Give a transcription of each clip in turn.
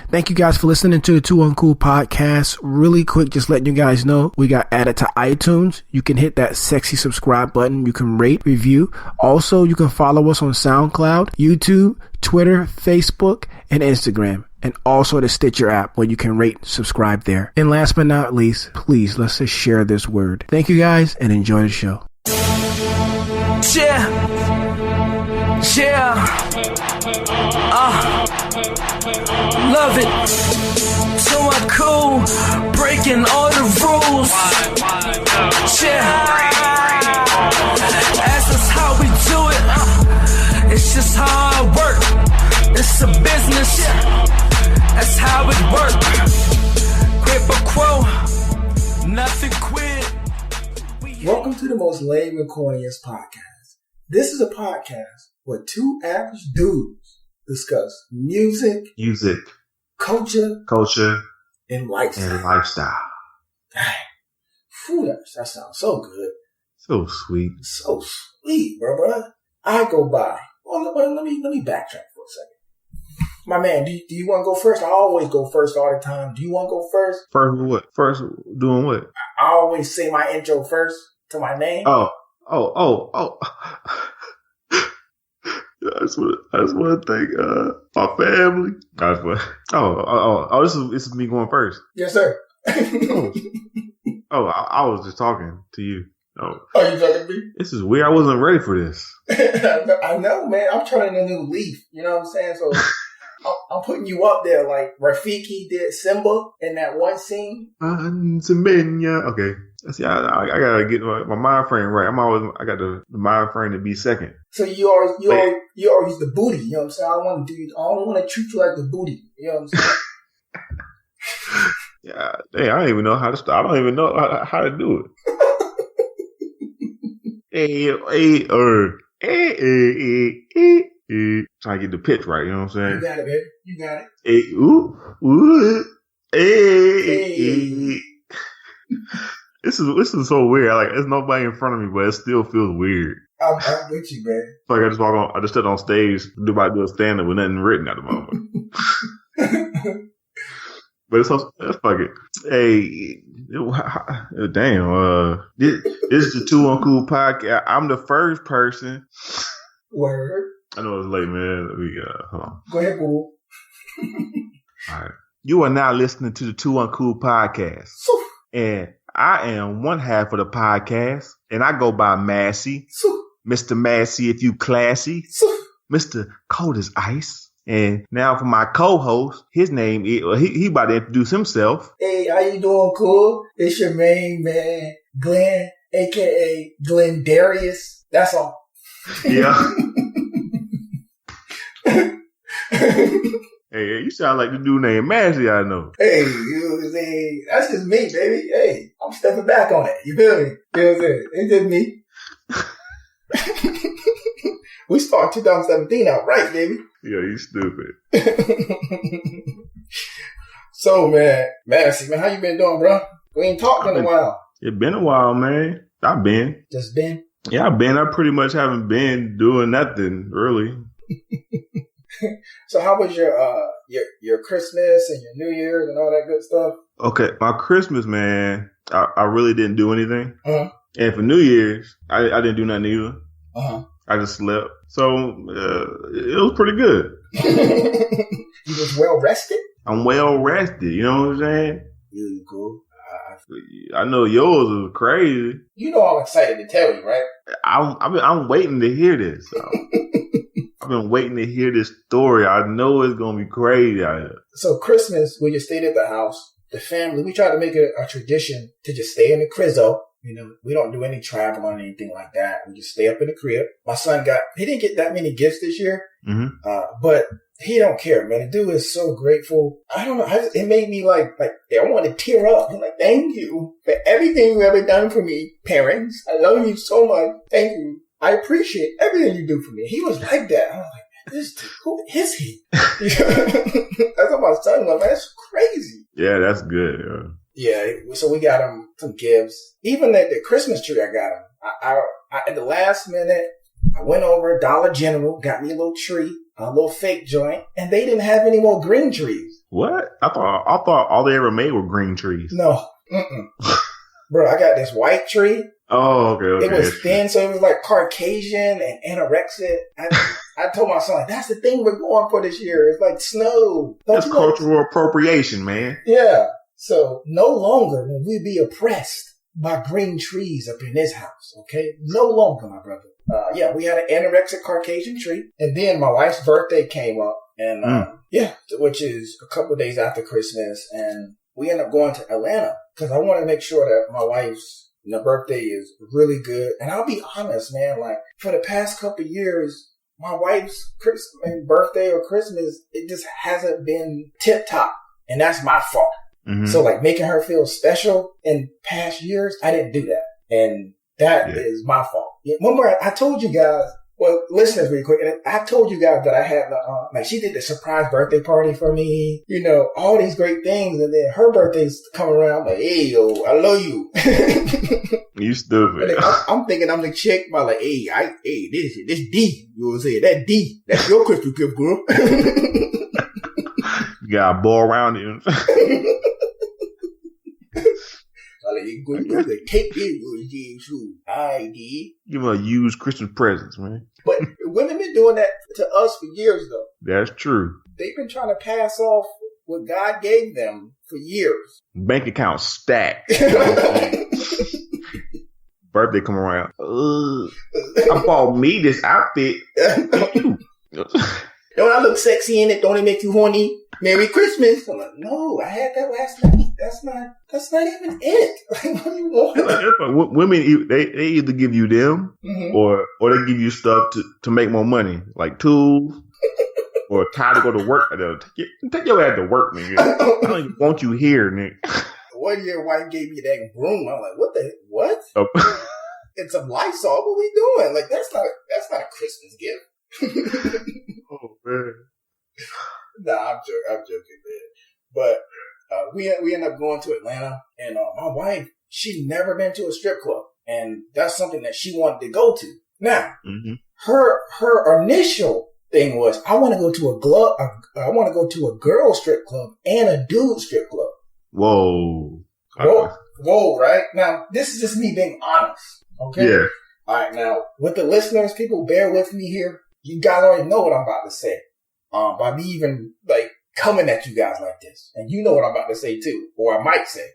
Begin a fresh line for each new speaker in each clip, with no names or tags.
Thank you guys for listening to the Two Uncool podcast. Really quick, just letting you guys know we got added to iTunes. You can hit that sexy subscribe button. You can rate, review. Also, you can follow us on SoundCloud, YouTube, Twitter, Facebook, and Instagram. And also the Stitcher app where you can rate, subscribe there. And last but not least, please let's just share this word. Thank you guys and enjoy the show.
Yeah. Love it. So Uncool, breaking all the rules. Yeah. Ask us how we do it. It's just how I work. It's a business. That's how it works. Quid pro quo. Nothing quit.
Welcome to the most lame and corniest podcast. This is a podcast where two average dudes discuss music, culture, and lifestyle. Dang. Phew, that sounds so good.
So sweet.
So sweet, bro. I go by. Well, let me backtrack for a second. My man, do you want to go first? I always go first all the time. Do you want to go first?
First what? First doing what?
I always say my intro first to my name.
Oh. I just want to thank my family. This is me going first.
Yes, sir.
I was just talking to you. Oh,
you talking to me?
This is weird. I wasn't ready for this.
I know, man. I'm turning a new leaf. You know what I'm saying? So I'm putting you up there like Rafiki did Simba in that one scene.
Okay. See, I gotta get my mind frame right. I got the mind frame to be second.
So you always the booty. You know what I'm saying? I don't want to treat you like the booty. You know what I'm saying?
Yeah, dang, I don't even know how to start. I don't even know how to do it. Trying to get the pitch right, you know what I'm saying?
You got it, baby. You got it.
This is so weird. Like, there's nobody in front of me, but it still feels weird.
I'm with you, man.
It's like I just stood on stage, do a stand-up with nothing written at the moment. But it's fuck it. Hey, damn. This is the Two Uncool podcast. I'm the first person.
Word.
I know it's late, man. Hold on.
Go ahead, boo.
All right. You are now listening to the Two Uncool podcast. And I am one half of the podcast. And I go by Massey. Mr. Massey, if you classy. Mr. Cold as Ice. And now for my co-host, his name is, he about to introduce himself.
Hey, how you doing, cool? It's your main man, Glen, a.k.a. Glen Darius. That's all.
Yeah. Hey, you sound like the dude named Massey I know.
Hey, you know what I'm saying? That's just me, baby. Hey, I'm stepping back on it. You feel me? You know what I'm saying? It's just me. We start 2017 out right, baby.
Yeah, you stupid.
So, man, Massey, man, how you been doing, bro? We ain't talked in a while.
It's been a while, man. I've been.
Just been?
Yeah, I've been. I pretty much haven't been doing nothing, really.
So how was your Christmas and your New Year's and all that good stuff?
Okay, my Christmas, man, I really didn't do anything.
Uh-huh.
And for New Year's, I didn't do nothing either.
Uh-huh.
I just slept. So it was pretty good.
You was well rested?
I'm well rested, you know what I'm saying?
Really cool.
I know yours is crazy.
You know I'm excited to tell you, right?
I'm waiting to hear this. So. I've been waiting to hear this story. I know it's going to be crazy out here.
So Christmas, we just stayed at the house. The family, we try to make it a tradition to just stay in the cribzo. You know, we don't do any travel or anything like that. We just stay up in the crib. My son he didn't get that many gifts this year, but he don't care, man. The dude is so grateful. I don't know. It made me like I want to tear up. I'm like, thank you for everything you ever done for me, parents. I love you so much. Thank you. I appreciate everything you do for me. He was like that. I was like, man, this dude, who is he? That's what my son was. Man, that's crazy.
Yeah, that's good.
Yeah, so we got him some gifts. Even at the Christmas tree, I got him. I at the last minute, I went over Dollar General, got me a little tree. a little fake joint, and they didn't have any more green trees.
What? I thought all they ever made were green trees.
No. Bro, I got this white tree.
Oh, okay.
It was thin, so it was like Caucasian and anorexic. I told my son, like, that's the thing we're going for this year. It's like snow.
That's cultural appropriation, man.
Yeah. So no longer will we be oppressed by green trees up in this house, okay? No longer, my brother. We had an anorexic Caucasian tree. And then my wife's birthday came up. And, which is a couple of days after Christmas. And we ended up going to Atlanta because I want to make sure that my wife's birthday is really good. And I'll be honest, man, like for the past couple of years, my wife's birthday or Christmas, it just hasn't been tip top. And that's my fault. Mm-hmm. So like making her feel special in past years, I didn't do that. And that is my fault. Remember, I told you guys, well, listeners really quick, and I told you guys that I had she did the surprise birthday party for me, all these great things. And then her birthday's coming around. I'm like, hey, yo, I love you.
You stupid.
I'm thinking I'm the chick, but like, hey, this D. You know what I'm saying? That D. That's your Christmas gift, girl.
You got a ball around you.
You take this ID.
You want to use Christmas presents, man.
But women been doing that to us for years, though.
That's true.
They've been trying to pass off what God gave them for years.
Bank account stacked. Birthday come around. I bought me this outfit.
Don't I look sexy in it? Don't it make you horny? Merry Christmas. I'm like, no, I had that last night. That's not even it. Like, what do you want?
Women, they either give you them or they give you stuff to make more money, like tools or time to go to work. Take your ass to work, nigga. I don't even want you here, nigga.
One year, wife gave me that broom. I'm like, what? Oh. It's some Lysol. What we doing? Like, that's not a Christmas gift.
Oh man.
Nah, I'm joking, man. But we ended up going to Atlanta, and my wife, she'd never been to a strip club, and that's something that she wanted to go to. Now, her initial thing was, I want to go to a girl strip club and a dude strip club.
Whoa,
right? Now, this is just me being honest, okay? Yeah. All right, now, with the listeners, people bear with me here. You guys already know what I'm about to say. By me even, like, coming at you guys like this. And you know what I'm about to say, too. Or I might say.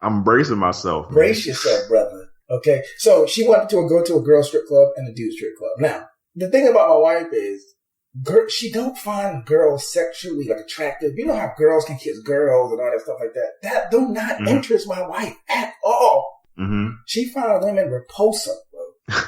I'm bracing myself. Man.
Brace yourself, brother. Okay? So, she wanted to go to a girl strip club and a dude strip club. Now, the thing about my wife is, she don't find girls sexually, like, attractive. You know how girls can kiss girls and all that stuff like that? That do not interest my wife at all. Mm-hmm. She finds women repulsive, bro.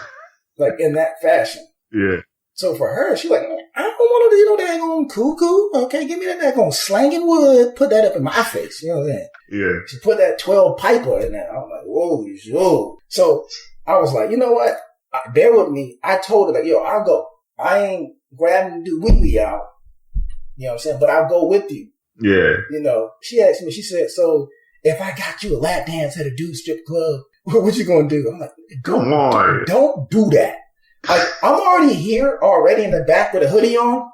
Like, in that fashion.
Yeah.
So for her, she's like, I don't want to do no daggone cuckoo. Okay, give me that daggone slanging wood. Put that up in my face. You know what I'm saying? Yeah. She put that 12 piper in there. I'm like, whoa. So I was like, you know what? Bear with me. I told her, like, yo, I'll go. I ain't grabbing the wee out. You know what I'm saying? But I'll go with you.
Yeah.
She asked me, she said, so if I got you a lap dance at a dude strip club, what you gonna do? I'm like,
come on.
Don't do that. Like, I'm already here, already in the back with a hoodie on,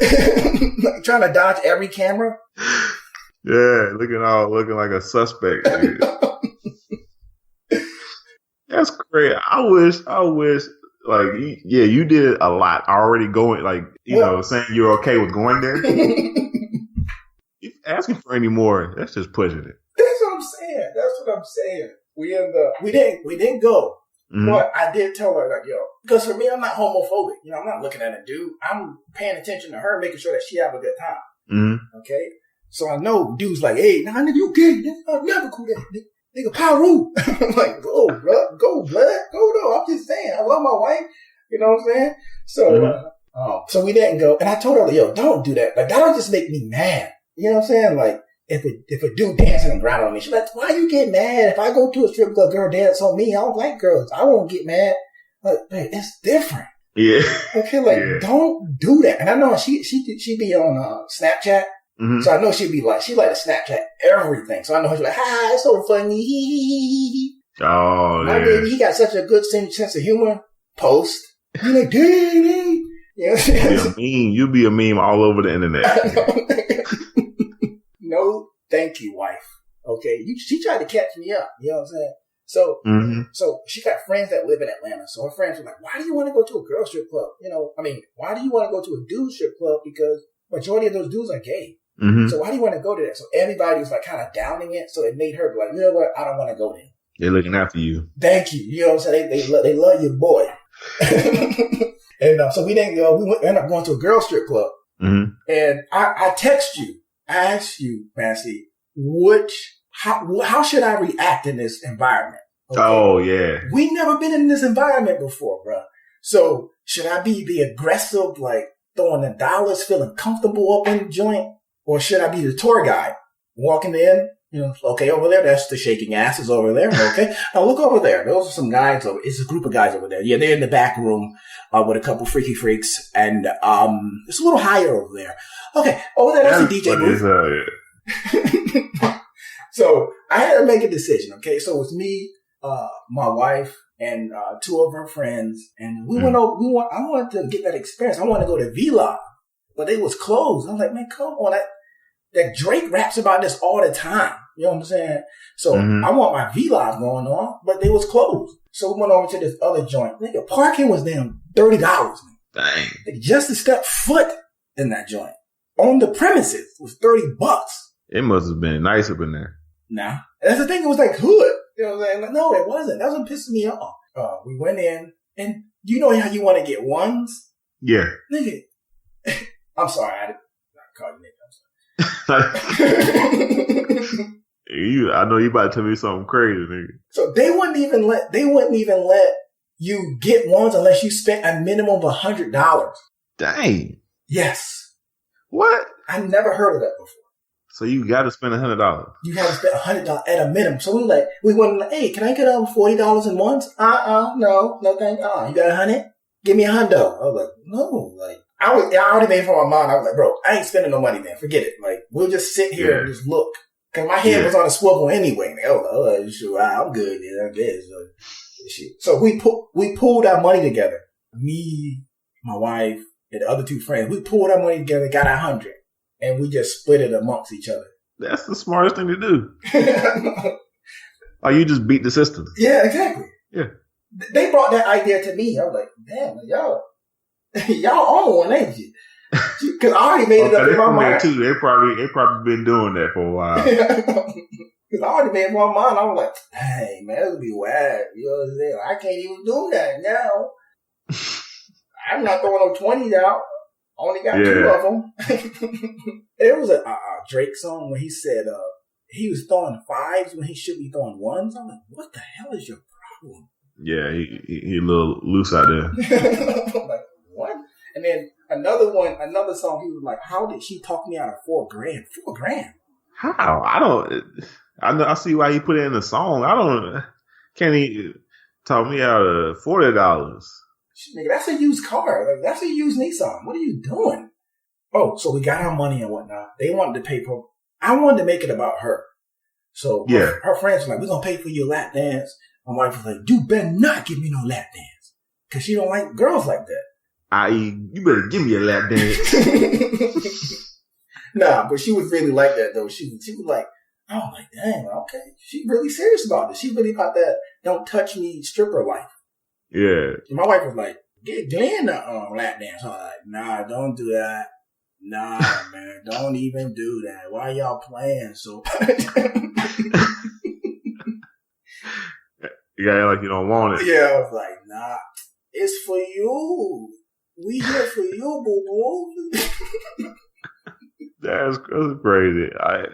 like, trying to dodge every camera.
Yeah, looking like a suspect. That's great. I wish, like, yeah, you did a lot already going, like, saying you're okay with going there. Asking for any more, that's just pushing it.
That's what I'm saying. We didn't go. Mm-hmm. But I did tell her, like, yo, because for me, I'm not homophobic. I'm not looking at a dude. I'm paying attention to her, making sure that she have a good time. Mm-hmm. Okay? So I know dudes like, hey, nah, nigga, you gay. I'll never cool that. Nigga, Paru. I'm like, go, blood. Go, though. I'm just saying. I love my wife. You know what I'm saying? So, so we didn't go. And I told her, like, yo, don't do that. Like, that'll just make me mad. You know what I'm saying? Like, if a dude dancing and grinding on me, she's like, why you get mad? If I go to a strip club, girl dance on me, I don't like girls. I won't get mad. Like, man, it's different. Yeah. Okay, like, don't do that. And I know she be on Snapchat. Mm-hmm. So I know she like to Snapchat everything. So I know she's like, it's so funny. Oh, yeah. My baby, he got such a good sense of humor. Post. He's like, dang. You know
You'll be a meme all over the internet.
No, thank you, wife. Okay, she tried to catch me up. You know what I'm saying? So, so she got friends that live in Atlanta. So her friends were like, "Why do you want to go to a girl strip club? Why do you want to go to a dude strip club? Because majority of those dudes are gay. So why do you want to go to that?" So everybody was like kind of downing it. So it made her be like, "You know what? I don't want to go there."
They're looking after you.
Thank you. You know what I'm saying? They love your boy. And so we didn't go. We ended up going to a girl strip club. And I text you. I asked you, Massey, how should I react in this environment? Okay? Oh, yeah. We never been in this environment before, bro. So should I be the aggressive, like throwing the dollars, feeling comfortable up in the joint? Or should I be the tour guide walking in? You know, okay, over there, that's the shaking asses over there. Okay. Now look over there. Those are some guys it's a group of guys over there. Yeah, they're in the back room, with a couple freaky freaks. And, it's a little higher over there. Okay. Over there, that's a DJ booth. So I had to make a decision. Okay. So it's me, my wife and, two of her friends. And we went over, I wanted to get that experience. I wanted to go to V-Live, but it was closed. I was like, man, come on. That Drake raps about this all the time. You know what I'm saying? So I want my V-Live going on, but they was closed. So we went over to this other joint. Nigga, parking was damn $30. Nigga.
Dang.
Just to step foot in that joint. On the premises was $30.
It must have been nice up in there.
Nah. That's the thing. It was like hood. You know what I'm saying? Like, no, it wasn't. That's what pissed me off. We went in, and you know how you want to get ones?
Yeah.
Nigga. I'm sorry. I didn't call you nigga.
I know you about to tell me something crazy, nigga.
So they wouldn't even let you get ones unless you spent a minimum of $100. Dang. Yes.
What?
I never heard of that before.
So you got to spend $100.
You got to spend $100 at a minimum. So we went like, hey, can I get $40 in ones? No, thank you. You got $100? Give me $100. I was like, no, like. I already made for my mind. I was like, bro, I ain't spending no money, man. Forget it. Like, we'll just sit here and just look. Cause my head was on a swivel anyway. I was like, sure, I'm good, man. I guess. So we pulled our money together. Me, my wife, and the other two friends. We pulled our money together, got $100, and we just split it amongst each other.
That's the smartest thing to do. Or you just beat the system.
Yeah, exactly.
Yeah.
They brought that idea to me. I was like, damn, y'all own one, ain't you? Because I already made it up in my mind.
Too. They probably been doing that for a while.
Because I already made it up in my mind. I was like, hey, man, this would be whack. You know what I'm saying? I can't even do that now. I'm not throwing no 20s out. I only got 2 of them. It was a Drake song when he said he was throwing 5s when he should be throwing 1s. I'm like, what the hell is your problem?
Yeah, he a little loose out there.
I'm like, what? And then another song, he was like, how did she talk me out of $4,000? $4,000?
How? I see why he put it in the song. Can he talk me out of $40?
Nigga, that's a used car. Like, that's a used Nissan. What are you doing? Oh, so we got our money and whatnot. They wanted to pay for, I wanted to make it about her. So her friends were like, we're going to pay for your lap dance. My wife was like, you better not give me no lap dance. Cause she don't like girls like that.
I.e., you better give me a lap dance.
Nah, but she was really like that though. She was like, oh my dang, okay. She really serious about it. She really about that don't touch me stripper life.
Yeah.
My wife was like, get Glen a lap dance. I was like, nah, don't do that. Nah, man, don't even do that. Why y'all playing so much?
You gotta act like you don't want it.
Yeah, I was like, nah, it's for you. We here for you, boo-boo.
That's crazy. I'm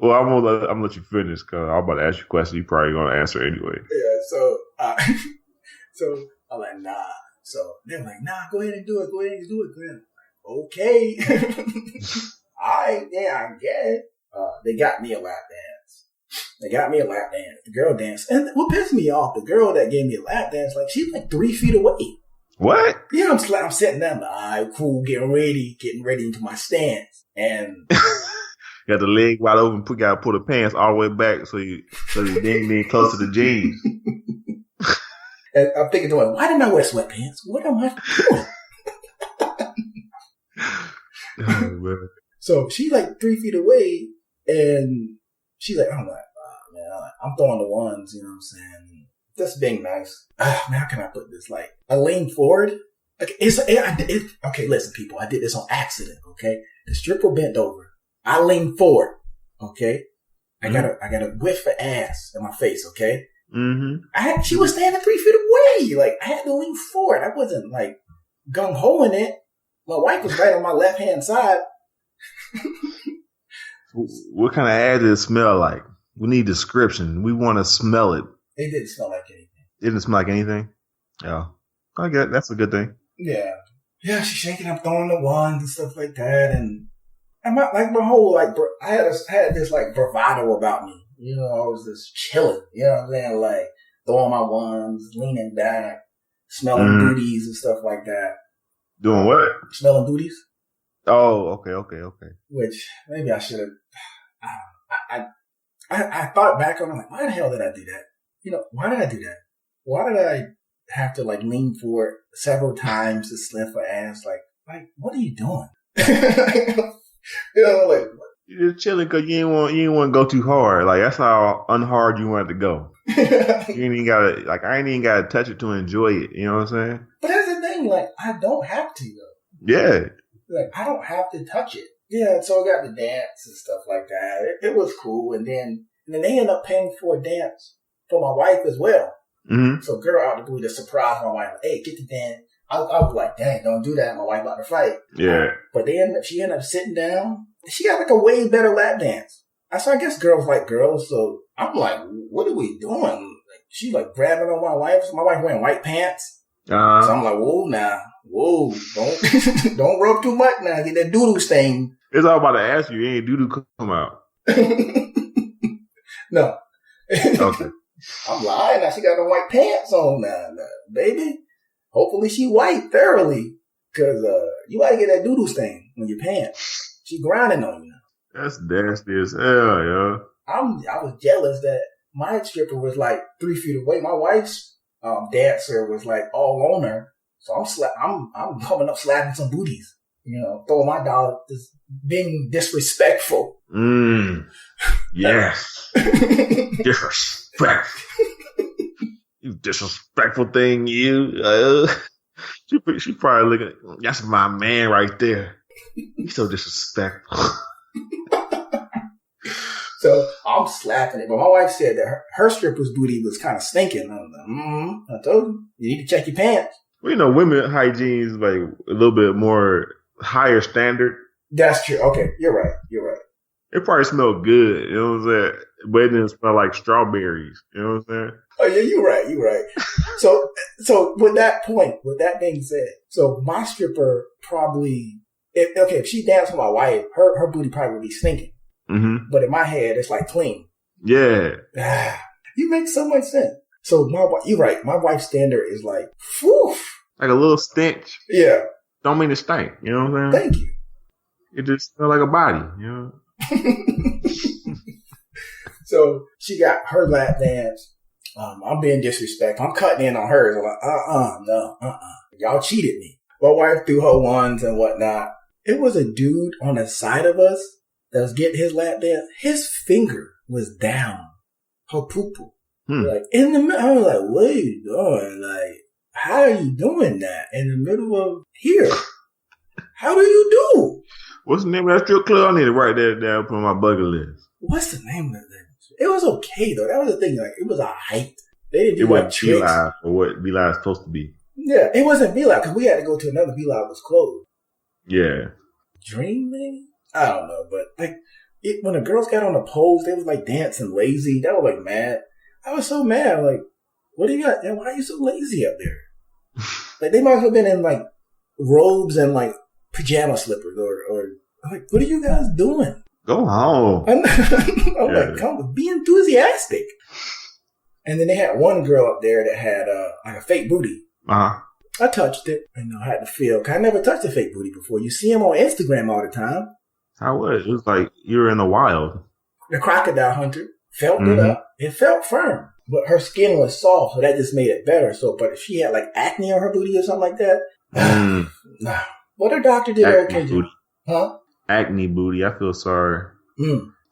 gonna let you finish because I'm about to ask you a question you probably gonna answer anyway.
Yeah, so I'm like, nah. So they're like, nah, go ahead and do it. Go ahead and do it, Glenn. Okay. All right, yeah, I get it. They got me a lap dance. The girl danced. And what pissed me off, the girl that gave me a lap dance, like, she's like 3 feet away.
What?
Yeah, I'm sitting there, like, all right, cool, getting ready into my stance. And
you got the leg wide open, gotta pull the pants all the way back so you ding close to the jeans.
And I'm thinking, why didn't I wear sweatpants? What am I doing?
man.
So she's like 3 feet away, and she's like, I'm like, oh, man, I'm throwing the ones, you know what I'm saying? Just being nice. Man, how can I put this? Like, I leaned forward. Okay, listen, people, I did this on accident, okay? The stripper bent over. I leaned forward, okay? I got a whiff of ass in my face, okay?
Mm-hmm.
She was standing 3 feet away. Like, I had to lean forward. I wasn't, like, gung-ho in it. My wife was right on my left-hand side.
What kind of ass did it smell like? We need description. We want to smell it.
It didn't smell like anything.
It didn't smell like anything? Yeah. I get it. That's a good thing.
Yeah. Yeah, she's shaking up, throwing the ones and stuff like that. And my whole, like, I had this, like, bravado about me. You know, I was just chilling. You know what I'm saying? Like, throwing my ones, leaning back, smelling booties and stuff like that.
Doing what?
Smelling booties.
Oh, okay.
Which maybe I should have. I thought back on it, like, why the hell did I do that? You know, why did I do that? Why did I have to, like, lean forward several times to sniff her ass? Like, what are you doing? You know, like,
you're just chilling because you ain't want to go too hard. Like, that's how unhard you wanted to go. You ain't even gotta, like, I ain't even gotta touch it to enjoy it. You know what I'm saying?
But that's the thing, like, I don't have to, though.
Yeah.
Like, I don't have to touch it. Yeah, so I got the dance and stuff like that. It was cool. And then they ended up paying for a dance for my wife as well.
Mm-hmm.
So girl out the blue to surprise my wife. Hey, get the dance. I was like, dang, don't do that. My wife about to fight.
Yeah. But
she ended up sitting down. She got like a way better lap dance. So I guess girls like girls. So I'm like, what are we doing? Like, she like grabbing on my wife. So my wife wearing white pants. So I'm like, whoa, don't rub too much now. Get that doodoo stain.
It's all about to ask you. Ain't doodoo come out?
No.
Okay.
I'm lying now. She got the white pants on now, baby. Hopefully she white thoroughly, cause you gotta get that doodoo stain on your pants. She grinding on you now.
That's nasty as hell, yo.
I was jealous that my stripper was like 3 feet away. My wife's dancer was like all on her. So I'm coming up slapping some booties. You know, throwing my dollar, just being disrespectful.
Yes. Disrespect. You disrespectful thing, you. She probably looking at, that's my man right there. He's so disrespectful.
So I'm slapping it. But my wife said that her stripper's booty was kind of stinking. I was like, I told you need to check your pants.
Well, you know, women hygiene is like a little bit more higher standard. That's
true. Okay, you're right.
It probably smelled good, you know what I'm saying? But it didn't smell like strawberries, you know what I'm saying?
Oh yeah, you're right. So with that being said, so my stripper probably, if she danced with my wife, her booty probably would be stinking.
Mm-hmm.
But in my head, it's like clean.
Yeah.
You make so much sense. So you're right. My wife's standard is like, whew.
Like a little stench.
Yeah.
Don't mean to stink. You know what I'm saying?
Thank you.
It just smells like a body, you know?
So she got her lap dance. I'm being disrespectful. I'm cutting in on hers. I'm like, y'all cheated me. My wife threw her ones and whatnot. It was a dude on the side of us that was getting his lap dance. His finger was down her poo-poo. Like in the middle. I was like, what are you doing? Like, how are you doing that in the middle of here? How do you do?
What's the name of that strip club? I need to write that down, put on my bucket list.
What's the name of that? It was okay though. That was the thing. Like, it was a hype. They didn't do
like
tricks.
B-Live or what B-Live is supposed to be.
Yeah, it wasn't B-Live because we had to go to another B-Live was closed.
Yeah.
Dream maybe? I don't know, but like when the girls got on the poles, they was like dancing lazy. That was like mad. I was so mad. Like, what do you got? Why are you so lazy up there? Like, they might have been in like robes and like pajama slippers or like, what are you guys doing?
Go home.
I'm like, come be enthusiastic. And then they had one girl up there that had like a fake booty.
Uh-huh.
I touched it. I had to feel. Cause I never touched a fake booty before. You see them on Instagram all the time.
How was it? It was like you're in the wild.
The crocodile hunter felt it up. It felt firm. But her skin was soft, so that just made it better. So, but if she had like acne on her booty or something like that, nah. But her doctor did an okay job. Huh?
Acne booty. I feel sorry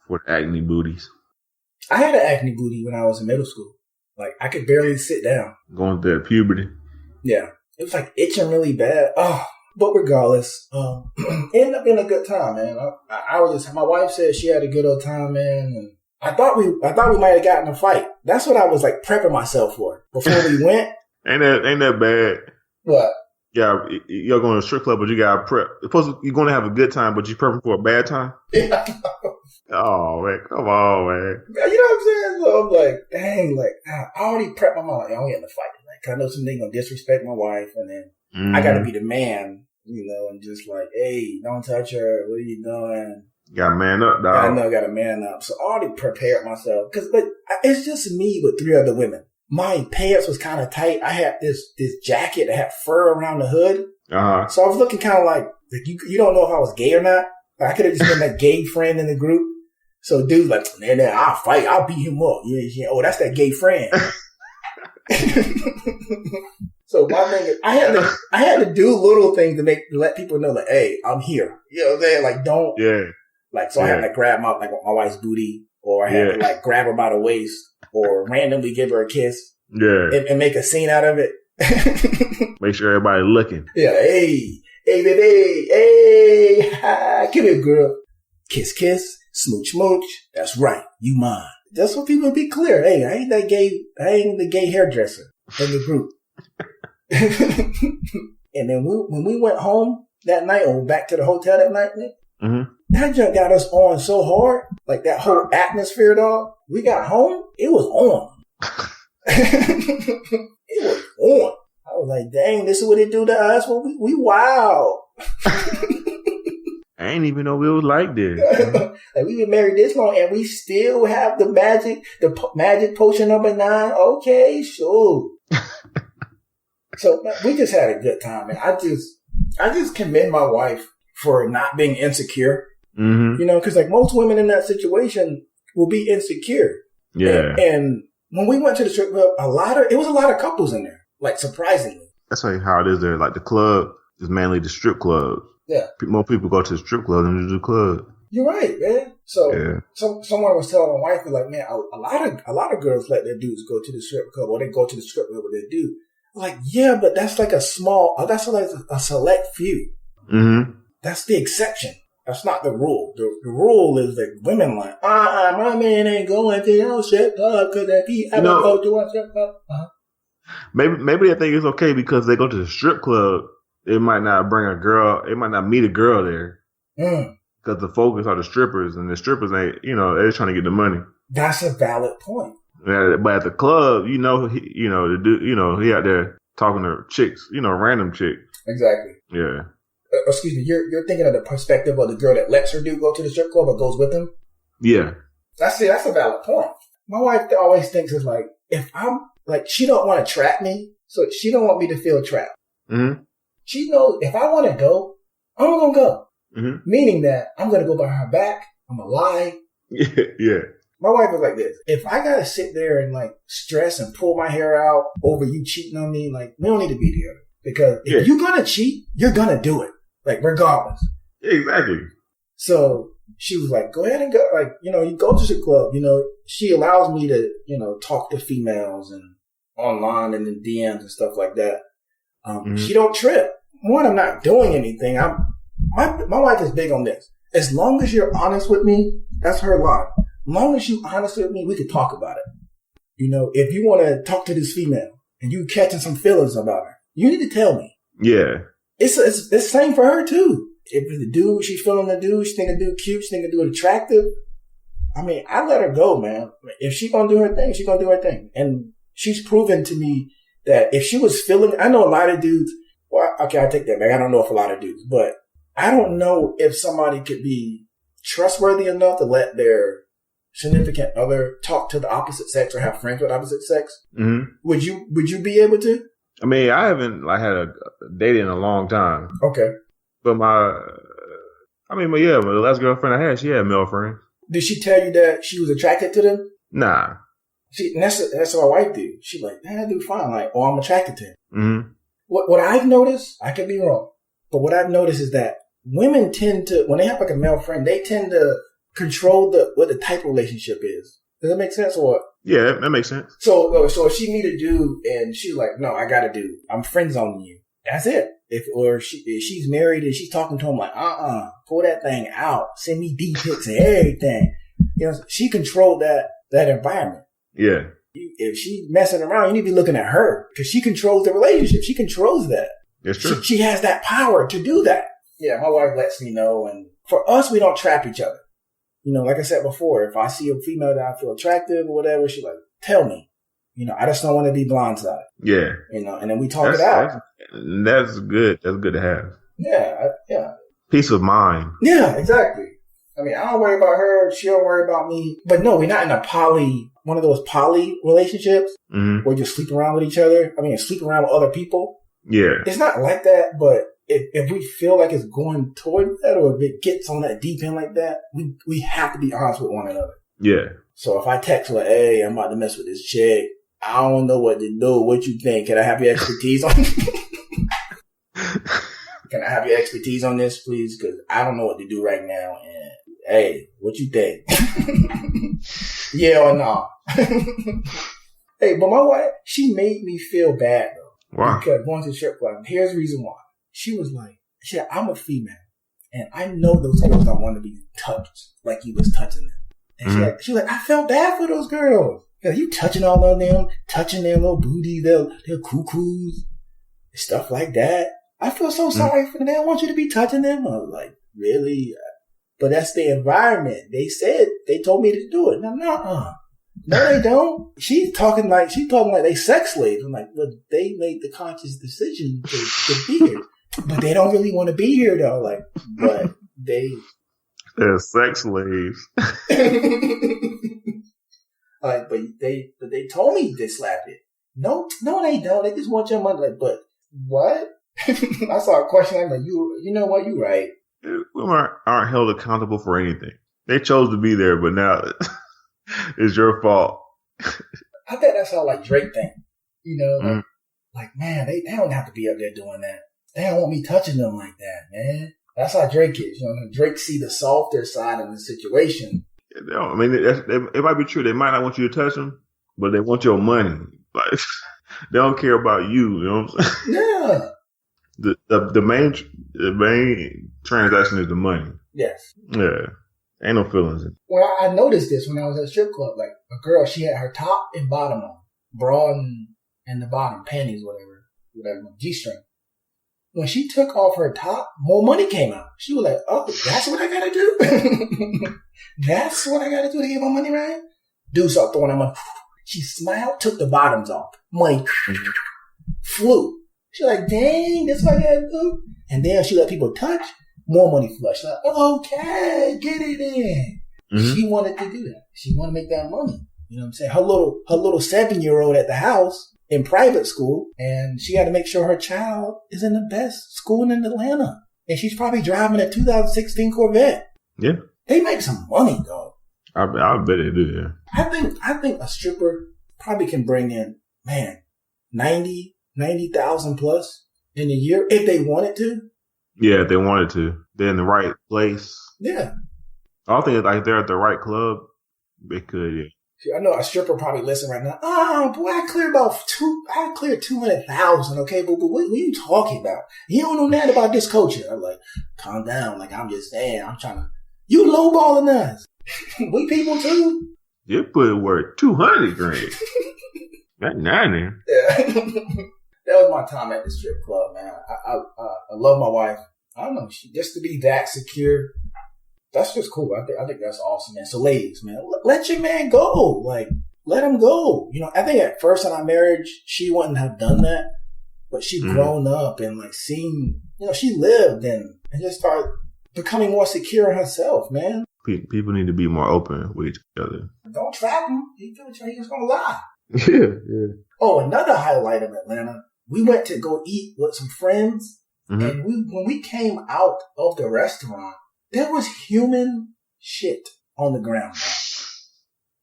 for the acne booties.
I had an acne booty when I was in middle school. Like, I could barely sit down.
Going through that puberty.
Yeah. It was like itching really bad. Oh, but regardless, it ended up being a good time, man. My wife said she had a good old time, man. And I thought we might have gotten a fight. That's what I was like prepping myself for before we went.
Ain't that bad?
What?
Yeah, you're going to a strip club, but you got prep. You're going to have a good time, but you're prepping for a bad time?
Yeah.
Oh, man. Come on, man.
You know what I'm saying? So I'm like, dang, like, I already prepped my mind. Like, I'm getting a fight tonight. Cause I know something going to disrespect my wife. And then I got to be the man, you know, and just like, hey, don't touch her. What are you doing?
Got to man up, dog.
I know, got to man up. So I already prepared myself. Cause it's just me with 3 other women. My pants was kind of tight. I had this jacket that had fur around the hood. Uh-huh. So I was looking kind of like you don't know if I was gay or not. I could have just been that gay friend in the group. So dude's like, man, I'll fight. I'll beat him up. Yeah. Oh, that's that gay friend. So my thing is, I had to do little things to let people know that, hey, I'm here. You know what I'm saying? Like, don't. Yeah. Like, so I had to grab my wife's booty, or I had to like grab her by the waist, or randomly give her a kiss. Yeah. And make a scene out of it.
Make sure everybody's looking.
Yeah. Hey, baby. Hey, hi. Come here, girl. Kiss, kiss. Smooch, smooch. That's right. You mine. That's what people be clear. Hey, I ain't the gay hairdresser in the group. And then when we went home that night, or back to the hotel that night, Nick, that junk got us on so hard. Like that whole atmosphere, dog. We got home. It was on. It was on. I was like, dang, this is what it do to us. Well, we wow.
I ain't even know we was like this.
Like, we've been married this long and we still have the magic potion number 9. Okay, sure. So man, we just had a good time, man. I just commend my wife for not being insecure. Mm-hmm. You know, because like most women in that situation will be insecure. Yeah. And when we went to the strip club, it was a lot of couples in there. Like, surprisingly.
That's like how it is there. Like, the club is mainly the strip club. Yeah. More people go to the strip club than to the club.
You're right, man. So, someone was telling my wife, like, man, a lot of girls let their dudes go to the strip club, or they go to the strip club with their dude. Like, yeah, but that's like that's like a select few. Mm-hmm. That's the exception. That's not the rule. The rule is that women like, my man ain't going to no strip club because if he ever go to a strip club. Uh-huh.
Maybe they think it's okay because they go to the strip club. It might not bring a girl. It might not meet a girl there because the focus are the strippers, and the strippers ain't. They're trying to get the money.
That's a valid point.
Yeah, but at the club, he out there talking to chicks, random chicks.
Exactly.
Yeah.
Excuse me. You're thinking of the perspective of the girl that lets her dude go to the strip club or goes with him.
Yeah.
That's a valid point. My wife always thinks it's like, if I'm like, she don't want to trap me, so she don't want me to feel trapped. Mm-hmm. She knows if I want to go, I'm going to go. Mm-hmm. Meaning that I'm going to go by her back. I'm going to lie.
Yeah.
My wife is like this. If I got to sit there and like stress and pull my hair out over you cheating on me, like, we don't need to be together. Because if you're going to cheat, you're going to do it. Like, regardless.
Exactly.
So she was like, go ahead and go. Like, you go to the club. She allows me to, talk to females and online and in DMs and stuff like that. She don't trip. One, I'm not doing anything. My wife is big on this. As long as you're honest with me, that's her line. As long as you're honest with me, we could talk about it. If you want to talk to this female and you catching some feelings about her, you need to tell me.
Yeah.
It's the same for her too. If the dude, she's feeling the dude, she think the dude cute, she think the dude attractive. I mean, I let her go, man. If she gonna do her thing, she gonna do her thing. And she's proven to me that if she was feeling, I know a lot of dudes, well, okay, I take that back. I don't know if a lot of dudes, but I don't know if somebody could be trustworthy enough to let their significant other talk to the opposite sex or have friends with opposite sex. Mm-hmm. Would you be able to?
I mean, I haven't had a date in a long time.
Okay.
But the last girlfriend I had, she had male friends.
Did she tell you that she was attracted to them?
Nah.
That's what my wife did. She's like, man, that dude fine. Like, I'm attracted to him. Mm-hmm. What I've noticed, I could be wrong, but what I've noticed is that women tend to, when they have like a male friend, they tend to control what the type of relationship is. Does that make sense or what?
Yeah, that makes sense.
So if she meet a dude and she's like, no, I got a dude. I'm friend zoning you. That's it. If she's married and she's talking to him like, pull that thing out. Send me D pics and everything. You know, she controlled that environment.
Yeah.
If she's messing around, you need to be looking at her because she controls the relationship. She controls that.
That's true.
She has that power to do that. Yeah, my wife lets me know. And for us, we don't trap each other. You know, like I said before, if I see a female that I feel attractive or whatever, she's like, tell me. You know, I just don't want to be blindsided.
Yeah.
You know, and then we talk it out.
That's good. That's good to have.
Yeah.
Peace of mind.
Yeah, exactly. I mean, I don't worry about her. She don't worry about me. But no, we're not in one of those poly relationships where you sleep around with each other. I mean, sleep around with other people.
Yeah.
It's not like that, but if we feel like it's going toward that or if it gets on that deep end like that, we have to be honest with one another. Yeah. So if I text her, hey, I'm about to mess with this chick, I don't know what to do. What you think? Can I have your expertise on Can I have your expertise on this, please? Because I don't know what to do right now. And hey, what you think? Yeah or no? Hey, but my wife, she made me feel bad though.
Wow.
Because going to the strip club, here's the reason why. She was like, I'm a female, and I know those girls don't want to be touched like you was touching them. And she was like, I felt bad for those girls. Yeah, you touching all of them, touching their little booty, their cuckoos, stuff like that. I feel so sorry for them. They don't want you to be touching them. I was like, really? But that's the environment. They told me to do it. No, they don't. She's talking like they sex slaves. I'm like, well, they made the conscious decision to be here. But they don't really want to be here though. Like, but
they're sex slaves.
Like, but they told me to slap it. No, they don't. They just want your money. Like, but what? I saw a question. I'm like, you know what? You're right.
Women aren't held accountable for anything. They chose to be there, but now it's your fault.
I bet that's how like Drake think. You know, like man, they don't have to be up there doing that. They don't want me touching them like that, man. That's how Drake is. You know, Drake see the softer side of the situation.
I mean, it might be true. They might not want you to touch them, but they want your money. Like they don't care about you. You know what I'm saying? Yeah. The main transaction is the money. Yes. Yeah. Ain't no feelings.
Well, I noticed this when I was at a strip club. Like a girl, she had her top and bottom on, bra and the bottom, panties, whatever, G-string. When she took off her top, more money came out. She was like, oh, that's what I gotta do? That's what I gotta do to get my money right? Dude started throwing that money. She smiled, took the bottoms off. Money flew. She like, dang, that's what I gotta do? And then she let people touch, more money flushed. Like, okay, get it in. She wanted to do that. She wanted to make that money. You know what I'm saying? Her little 7-year-old at the house in private school, and she had to make sure her child is in the best school in Atlanta. And she's probably driving a 2016 Corvette. Yeah. They make some money, though.
I bet they do, yeah.
I think a stripper probably can bring in, man, 90,000 plus in a year if they wanted to.
Yeah, if they wanted to. They're in the right place. Yeah. I don't think like they're at the right club. They could, yeah.
I know a stripper probably listen right now. Oh, boy, I cleared 200,000, okay? But what are you talking about? You don't know nothing about this culture. I'm like, calm down. Like, I'm just saying, you lowballing us. We people too.
You put it worth 200 grand. That 90.
Yeah. That was my time at the strip club, man. I love my wife. I don't know, just to be that secure. That's just cool. I think that's awesome, man. So ladies, man, let your man go. Like, let him go. You know, I think at first in our marriage, she wouldn't have done that, but she grown up and like seen, you know, she lived and just started becoming more secure in herself, man.
People need to be more open with each other.
Don't trap him. He's gonna lie.
Yeah.
Oh, another highlight of Atlanta. We went to go eat with some friends, and when we came out of the restaurant, there was human shit on the ground.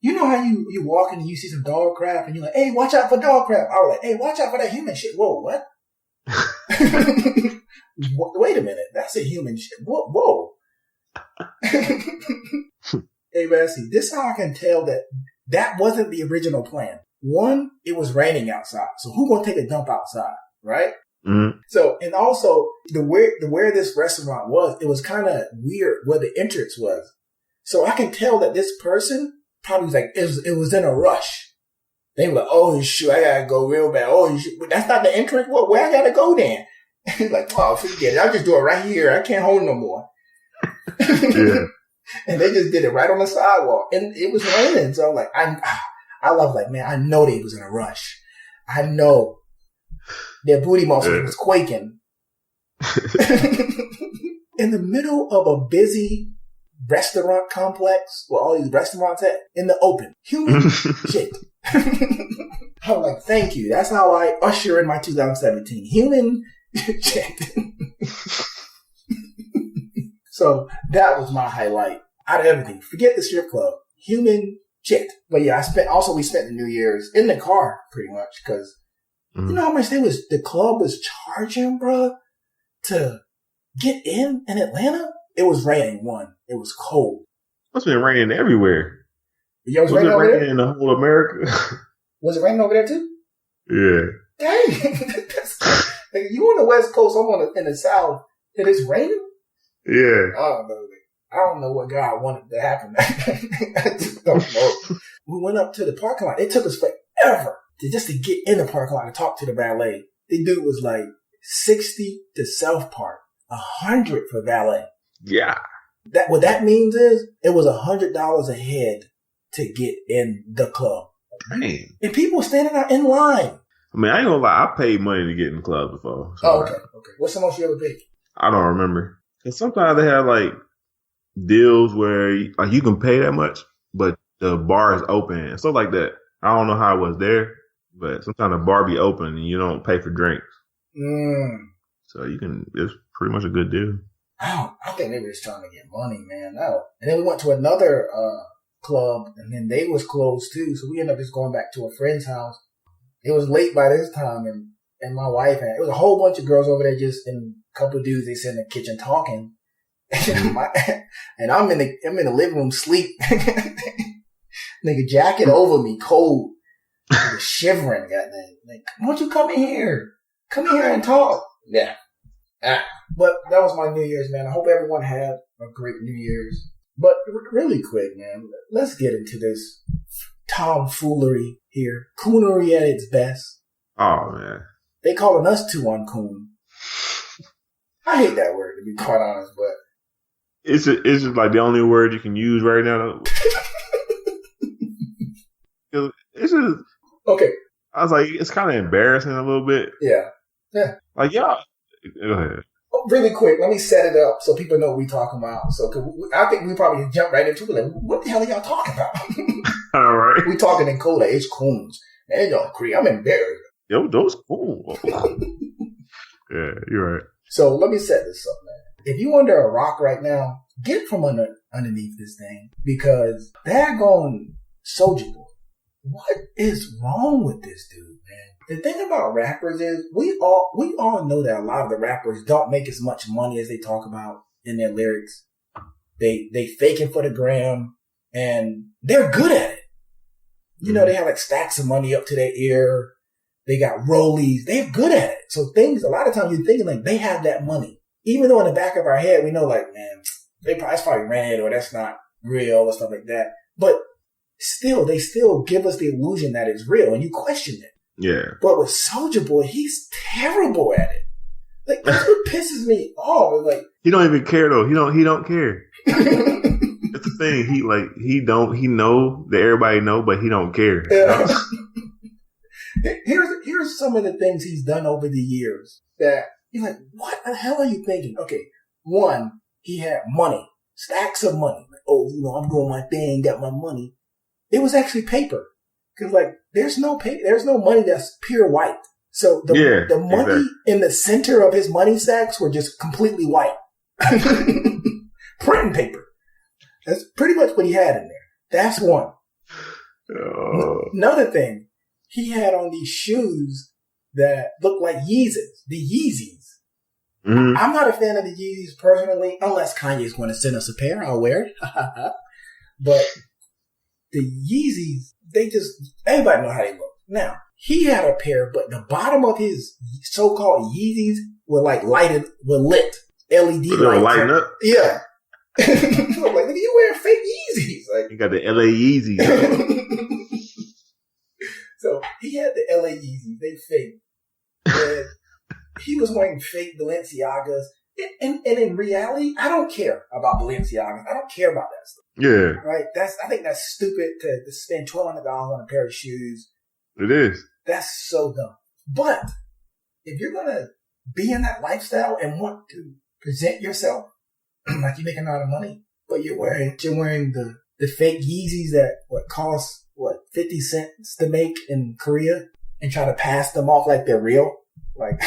You know how you walk in and you see some dog crap and you're like, hey, watch out for dog crap. I was like, hey, watch out for that human shit. Whoa, what? Wait a minute. That's a human shit. Whoa. Hey, Massey, this is how I can tell that wasn't the original plan. One, it was raining outside. So who gonna take a dump outside, right?
Mm-hmm.
So, and also where this restaurant was, it was kind of weird where the entrance was. So I can tell that this person probably was like, it was in a rush. They were like, oh shoot, I gotta go real bad. Oh shoot, but that's not the entrance. Well, where I gotta go then? He's like, oh, forget it. I'll just do it right here. I can't hold no more. Yeah. And they just did it right on the sidewalk. And it was raining. So I'm like, I love like, man, I know they was in a rush. I know. Their booty muscle was quaking. In the middle of a busy restaurant complex where all these restaurants at, in the open. Human shit. I'm like, thank you. That's how I usher in my 2017. Human shit. So that was my highlight out of everything. Forget the strip club. Human shit. But yeah, we spent the New Year's in the car pretty much because you know how much the club was charging, bro, to get in Atlanta? It was raining, one. It was cold.
Must have been raining everywhere.
Yeah, was it raining
in the whole America?
Was it raining over there too?
Yeah.
Dang. Like, you on the West Coast, I'm in the South. It is raining?
Yeah.
I don't know what God wanted to happen. I just don't know. We went up to the parking lot. It took us forever just to get in the parking lot and talk to the valet. The dude was like $60 to self-park, $100 for valet.
Yeah.
What that means is it was $100 a head to get in the club.
Dang.
And people standing out in line.
I mean, I ain't gonna lie. I paid money to get in the club before. So
oh, okay. What's the most you ever paid?
I don't remember. And sometimes they have like deals where like you can pay that much, but the bar is open and stuff like that. I don't know how it was there, but sometimes the bar be open and you don't pay for drinks. So it's pretty much a good deal.
I think they were just trying to get money, man. No. And then we went to another club and then they was closed too. So we ended up just going back to a friend's house. It was late by this time and my wife it was a whole bunch of girls over there just and a couple of dudes they sit in the kitchen talking. And I'm in the living room sleep. Nigga jacket over me, cold. Nigga shivering, goddamn. Like, why don't you come in here? Come in here and talk. Yeah. But that was my New Year's, man. I hope everyone had a great New Year's. But really quick, man, let's get into this tomfoolery here. Coonery at its best.
Oh, man.
They calling us too uncoon. I hate that word, to be quite honest, but
it's just like the only word you can use right now. It's just
okay.
I was like, it's kind of embarrassing a little bit.
Yeah.
Like y'all, go ahead.
Really quick, let me set it up so people know what we're talking about. So, I think we probably jump right into it. Like, what the hell are y'all talking about?
All right.
We talking in code. It's coons. Man, y'all agree. I'm embarrassed.
Yo, those cool. Yeah, you're right.
So let me set this up, man. If you under a rock right now, get from underneath this thing because daggone Soulja Boy. What is wrong with this dude, man? The thing about rappers is we all know that a lot of the rappers don't make as much money as they talk about in their lyrics. They fake it for the gram and they're good at it. You know, they have like stacks of money up to their ear. They got rollies. They're good at it. So a lot of times you're thinking like they have that money. Even though in the back of our head, we know like, man, that's probably rented or that's not real or stuff like that. But they still give us the illusion that it's real and you question it.
Yeah.
But with Soulja Boy, he's terrible at it. Like, that's what pisses me off. Like,
he don't even care though. He don't care. That's the thing. He know that everybody know, but he don't care.
Yeah. Here's some of the things he's done over the years that you're like, what the hell are you thinking? Okay. One, he had money, stacks of money. Like, oh, I'm doing my thing, got my money. It was actually paper. Cause like, there's no money that's pure white. So the money in the center of his money sacks were just completely white. Printing paper. That's pretty much what he had in there. That's one. Another thing, he had on these shoes that looked like Yeezys, the Yeezys.
Mm-hmm.
I'm not a fan of the Yeezys personally, unless Kanye's going to send us a pair. I'll wear it. But the Yeezys, everybody know how they look. Now, he had a pair, but the bottom of his so-called Yeezys were like lit. LED lights.
Lighting up?
Yeah. I'm like, look, you wearing fake Yeezys. Like,
you got the LA Yeezys.
So he had the LA Yeezys. They fake. And he was wearing fake Balenciagas. And in reality, I don't care about Balenciagas. I don't care about that stuff.
Yeah.
Right? I think that's stupid to spend $1,200 on a pair of shoes.
It is.
That's so dumb. But if you're going to be in that lifestyle and want to present yourself like you're making a lot of money, but you're wearing the fake Yeezys that cost 50 cents to make in Korea and try to pass them off like they're real. Like,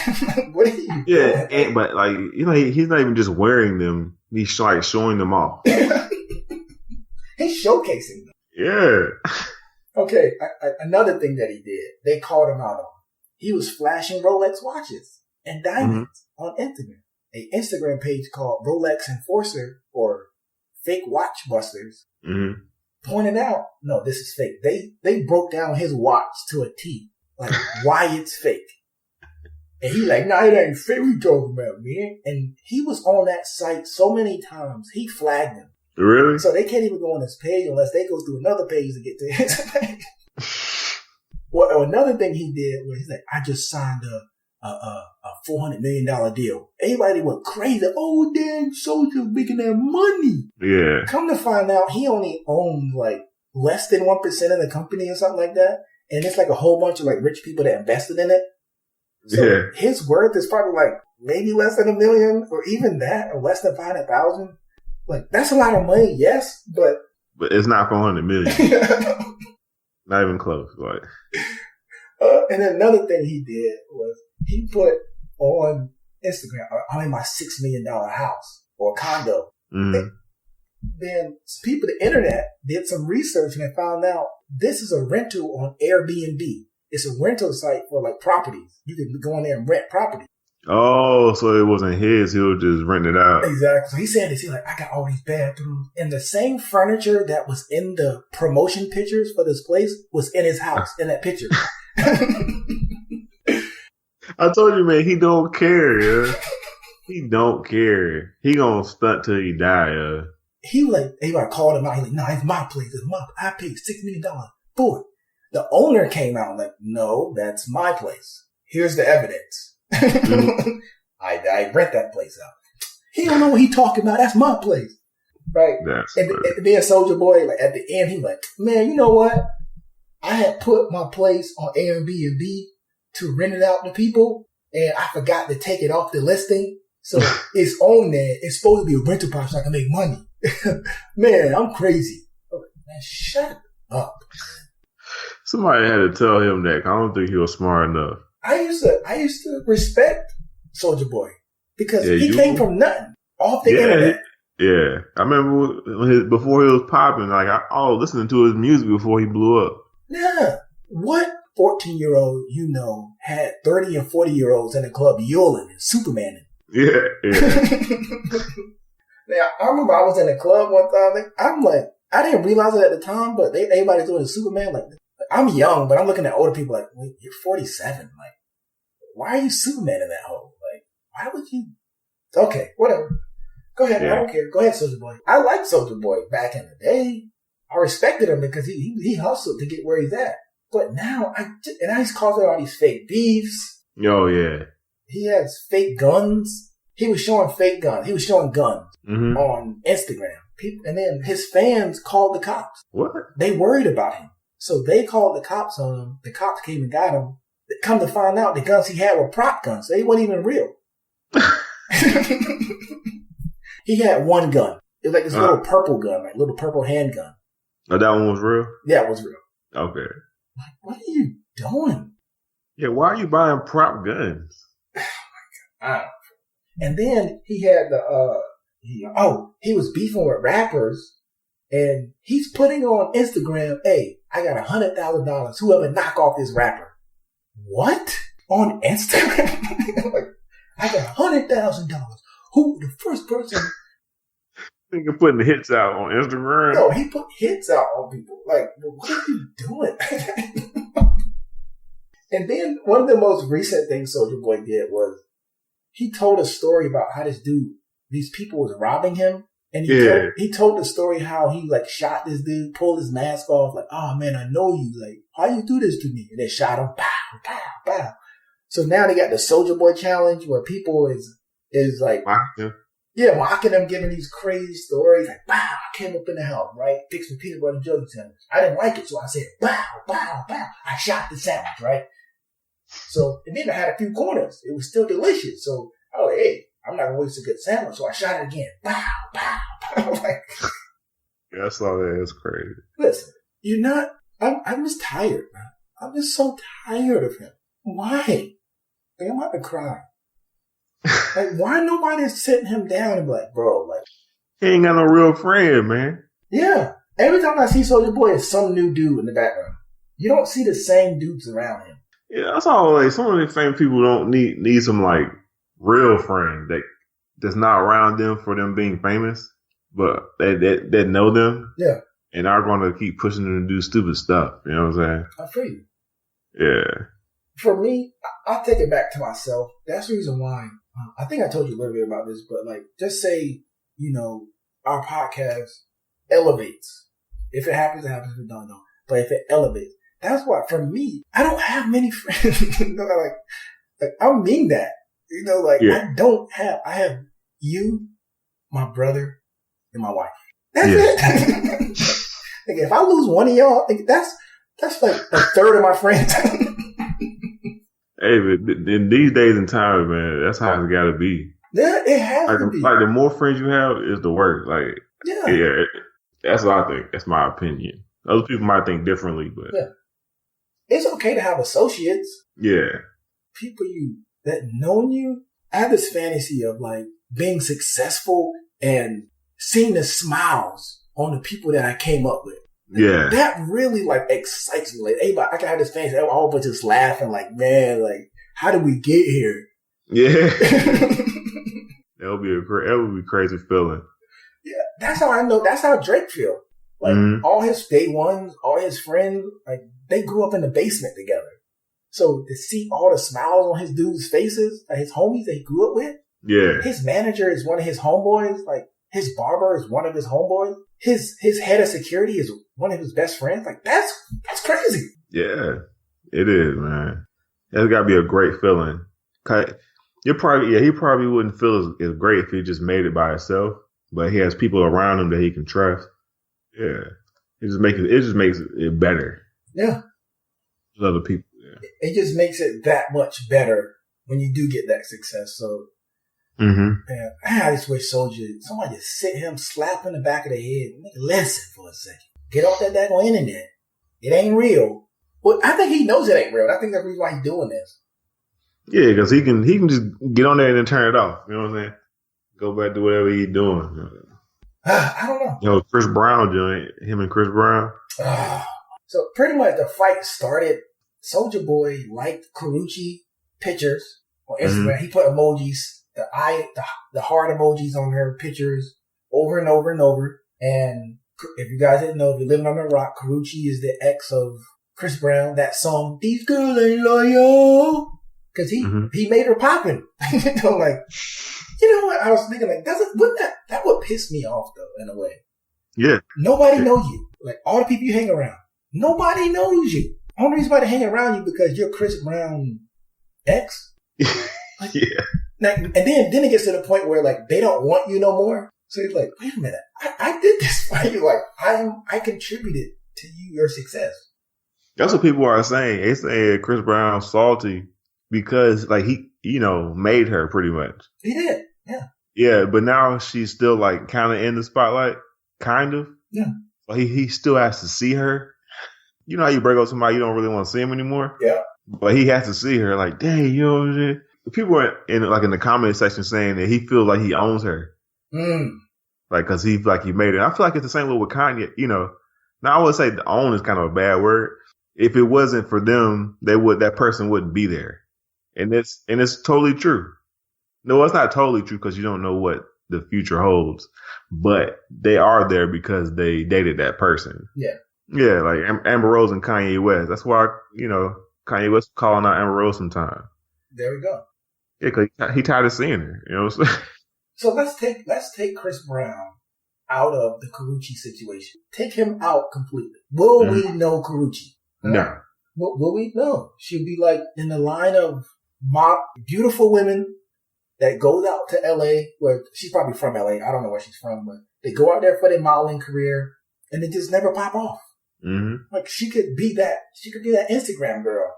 what are you doing?
But like, you know, he's not even just wearing them. He's like showing them off.
He's showcasing them.
Yeah.
Okay. Another thing that he did, they called him out on. He was flashing Rolex watches and diamonds on Instagram. An Instagram page called Rolex Enforcer or Fake Watch Busters pointed out, no, this is fake. They broke down his watch to a T, like why it's fake. And he like, nah, it ain't fake. What you talking about, man? And he was on that site so many times, he flagged them.
Really?
So they can't even go on his page unless they go through another page to get to his page. Well, another thing he did was he's like, I just signed a $400 million deal. Everybody went crazy. Oh, damn, Soulja making that money.
Yeah.
Come to find out, he only owned like less than 1% of the company or something like that. And it's like a whole bunch of like rich people that invested in it. So his worth is probably like maybe less than $1 million or even that or less than 500,000. Like, that's a lot of money, yes, but
it's not 400 million. Not even close. Like,
and then another thing he did was he put on Instagram, I'm in my $6 million house or condo. Mm-hmm. Then people, the internet, did some research and they found out this is a rental on Airbnb. It's a rental site for like properties. You can go in there and rent property.
Oh, so it wasn't his. He was just renting it out.
Exactly. So he said this. He's like, I got all these bathrooms. And the same furniture that was in the promotion pictures for this place was in his house in that picture.
I told you, man, he don't care, yeah. He don't care. He gonna stunt till he die, yeah.
Everybody called him out. He's like, no, it's my place. I paid $6 million for it. The owner came out like, no, that's my place. Here's the evidence. I rent that place out. He don't know what he talking about. That's my place. Right? And then Soulja Boy, like at the end, he like, man, you know what? I had put my place on Airbnb to rent it out to people, and I forgot to take it off the listing. So it's on there. It's supposed to be a rental property so I can make money. Man, I'm crazy. Man, shut up.
Somebody had to tell him that. I don't think he was smart enough.
I used to respect Soulja Boy because he came from nothing off the internet.
Yeah, I remember before he was popping. Like I was listening to his music before he blew up.
Yeah, what 14-year-old had 30 and 40-year-olds in the club yelling and Supermaning?
Yeah.
Now I remember I was in a club one time. I'm like, I didn't realize it at the time, but everybody's doing Superman like. I'm young, but I'm looking at older people like, wait, you're 47. Like, why are you Superman in that hole? Like, why would you? Okay, whatever. Go ahead. Yeah. I don't care. Go ahead, Soulja Boy. I liked Soulja Boy back in the day. I respected him because he hustled to get where he's at. But now, now he's causing all these fake beefs.
Oh, yeah.
He has fake guns. He was showing fake guns. He was showing guns on Instagram. And then his fans called the cops.
What?
They worried about him. So they called the cops on him. The cops came and got him. Come to find out, the guns he had were prop guns. They weren't even real. He had one gun. It was like this little purple gun, like little purple handgun.
Oh, that one was real?
Yeah, it was real.
Okay.
Like, what are you doing?
Yeah, why are you buying prop guns?
Oh my God. And then he had he was beefing with rappers. And he's putting on Instagram, hey, I got $100,000. Whoever knock off this rapper. What? On Instagram? Like, I got $100,000. Who the first person?
Thinking putting the hits out on Instagram.
No, he put hits out on people. Like, what are you doing? And then one of the most recent things Soulja Boy did was he told a story about how these people was robbing him. And he told the story how he like shot this dude, pulled his mask off, like, oh man, I know you. Like, how you do this to me? And they shot him, pow, pow, pow. So now they got the Soulja Boy challenge where people is like, mocking him, giving these crazy stories. Like, bow, I came up in the house, right? Fixed the peanut butter and jelly sandwich. I didn't like it, so I said, bow, bow, bow. I shot the sandwich, right? So, and then I had a few corners. It was still delicious. So, I was like, hey, I'm not going to waste a good sandwich. So I shot it again. Bow, bow, bow. Like,
yeah, I saw that. It's crazy.
Listen, I'm just tired, man. I'm just so tired of him. Why? Like, I'm about to cry. Like, why nobody's sitting him down and be like, bro, like.
He ain't got no real friend, man.
Yeah. Every time I see Soulja Boy, it's some new dude in the background. You don't see the same dudes around him.
Yeah, that's all. Like, some of the famous people don't need some, like, real friend that's not around them for them being famous, but that know them.
Yeah.
And are going to keep pushing them to do stupid stuff. You know what I'm saying?
I feel you.
Yeah.
For me, I'll take it back to myself. That's the reason why. I think I told you a little bit about this, but like, just say, our podcast elevates. If it happens, it happens. If it don't. But if it elevates, that's why, for me, I don't have many friends. Like I mean that. I have you, my brother, and my wife. That's it. Like, if I lose one of y'all, that's like a third of my friends.
Hey, but in these days and times, man, that's how it's got to be.
Yeah, it has to be.
Like, the more friends you have is the worse. Like, yeah, that's what I think. That's my opinion. Other people might think differently, but
it's okay to have associates.
Yeah,
people that know you. I have this fantasy of like being successful and seeing the smiles on the people that I came up with.
Yeah. That
really like excites me. Like, everybody, I can have this fantasy. All of us just laughing like, man, like, how did we get here?
Yeah. That would be a crazy feeling.
Yeah. That's how I know. That's how Drake feel. Like, all his day ones, all his friends, like, they grew up in the basement together. So to see all the smiles on his dudes' faces, like his homies that he grew up with.
Yeah.
His manager is one of his homeboys. Like, his barber is one of his homeboys. His head of security is one of his best friends. Like, that's crazy.
Yeah, it is, man. That's got to be a great feeling. He probably wouldn't feel as great if he just made it by himself, but he has people around him that he can trust. Yeah, it just makes it better.
Yeah,
with other people. Yeah.
It just makes it that much better when you do get that success. So.
Mm-hmm.
Man, I just wish somebody just sit him, slap in the back of the head, and make a lesson for a second. Get off that daggone internet. It ain't real. Well, I think he knows it ain't real. I think that's the reason why he's doing this.
Yeah, because he can just get on there and then turn it off. You know what I'm saying? Go back to whatever he's doing.
I don't know.
Chris Brown joint, him and Chris Brown.
So pretty much the fight started. Soulja Boy liked Karrueche pictures on Instagram. He put emojis. The heart emojis on her pictures over and over and over. And if you guys didn't know, if you're living on a rock, Karrueche is the ex of Chris Brown. That song, "These Girls Ain't Loyal," because he made her popping. Like, you know what? I was thinking, like, that would piss me off though, in a way.
Yeah.
Nobody knows you. Like, all the people you hang around, nobody knows you. Only reason why they hang around you because you're Chris Brown ex. Like,
yeah.
Now, and then it gets to the point where like they don't want you no more. So you're like, wait a minute, I did this for you. Like, I contributed to your success.
That's what people are saying. They say Chris Brown's salty because like he, made her pretty much.
He did, yeah.
Yeah, but now she's still like kind of in the spotlight, kind of.
Yeah.
But he still has to see her. You know how you break up with somebody, you don't really want to see him anymore.
Yeah.
But he has to see her. Like, dang, you know what I'm saying? People are in the comment section saying that he feels like he owns her. Like, cause he made it. I feel like it's the same way with Kanye, Now I would say the own is kind of a bad word. If it wasn't for them, that person wouldn't be there. And it's totally true. No, it's not totally true because you don't know what the future holds, but they are there because they dated that person.
Yeah.
Yeah, like Amber Rose and Kanye West. That's why, Kanye West calling out Amber Rose sometimes.
There we go.
Yeah, because he tired of seeing her. You know what I'm saying?
So let's take Chris Brown out of the Karrueche situation. Take him out completely. Will we know Karrueche?
No.
Will we? No. She'll be like in the line of beautiful women that goes out to LA, where she's probably from LA. I don't know where she's from, but they go out there for their modeling career and they just never pop off.
Mm-hmm.
Like she could be that Instagram girl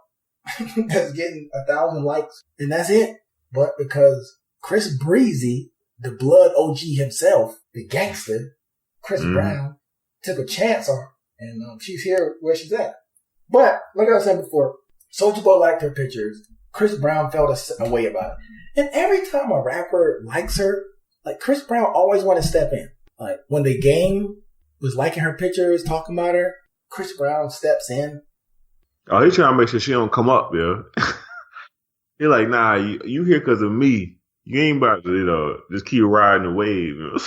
that's getting 1,000 likes and that's it. But because Chris Breezy, the blood OG himself, the gangster, Chris Brown, took a chance on her and she's here where she's at. But like I said before, Soulja Boy liked her pictures. Chris Brown felt a way about it. And every time a rapper likes her, like Chris Brown always want to step in. Like when the Game was liking her pictures, talking about her, Chris Brown steps in.
Oh, he's trying to make sure she don't come up, yo. He's like, nah, you here because of me. You ain't about to, just keep riding the wave. You know?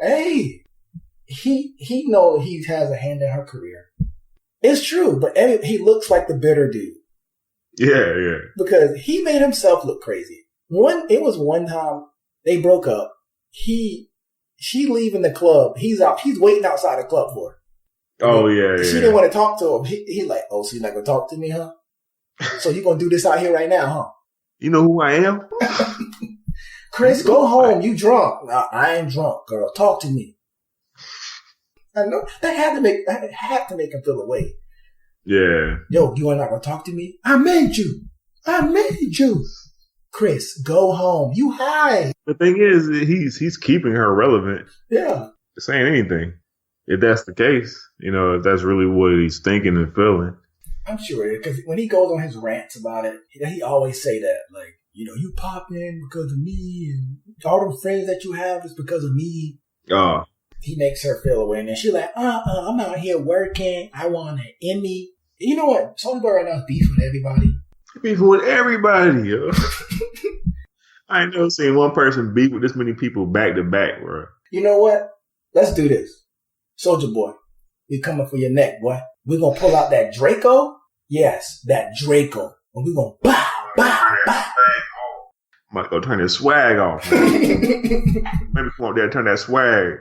Hey, he know he has a hand in her career. It's true, but he looks like the bitter dude.
Yeah.
Because he made himself look crazy. It was one time they broke up. She leaving the club. He's waiting outside the club for her.
Oh, yeah.
She didn't want to talk to him. He like, oh, so you're not going to talk to me, huh? So you going to do this out here right now, huh?
You know who I am?
Chris, go home. You drunk. Nah, I ain't drunk, girl. Talk to me. I know. That had to make him feel away.
Yeah.
Yo, you are not going to talk to me? I made you. Chris, go home. You high.
The thing is, he's keeping her relevant.
Yeah.
Saying anything. If that's the case, if that's really what he's thinking and feeling.
I'm sure, because when he goes on his rants about it, he always say that, like, you popping because of me, and all the friends that you have is because of me.
Oh.
He makes her feel away, and then she's like, I'm out here working. I want an Emmy. You know what? Soulja Boy right now is beefing with everybody.
Beefing with everybody, yo. I ain't never seen one person beef with this many people back to back, bro.
You know what? Let's do this. Soulja Boy, we coming for your neck, boy. We're going to pull out that Draco. Yes, that Draco. And we're going to bow.
Might go turn his swag off. Maybe come up there and turn that swag.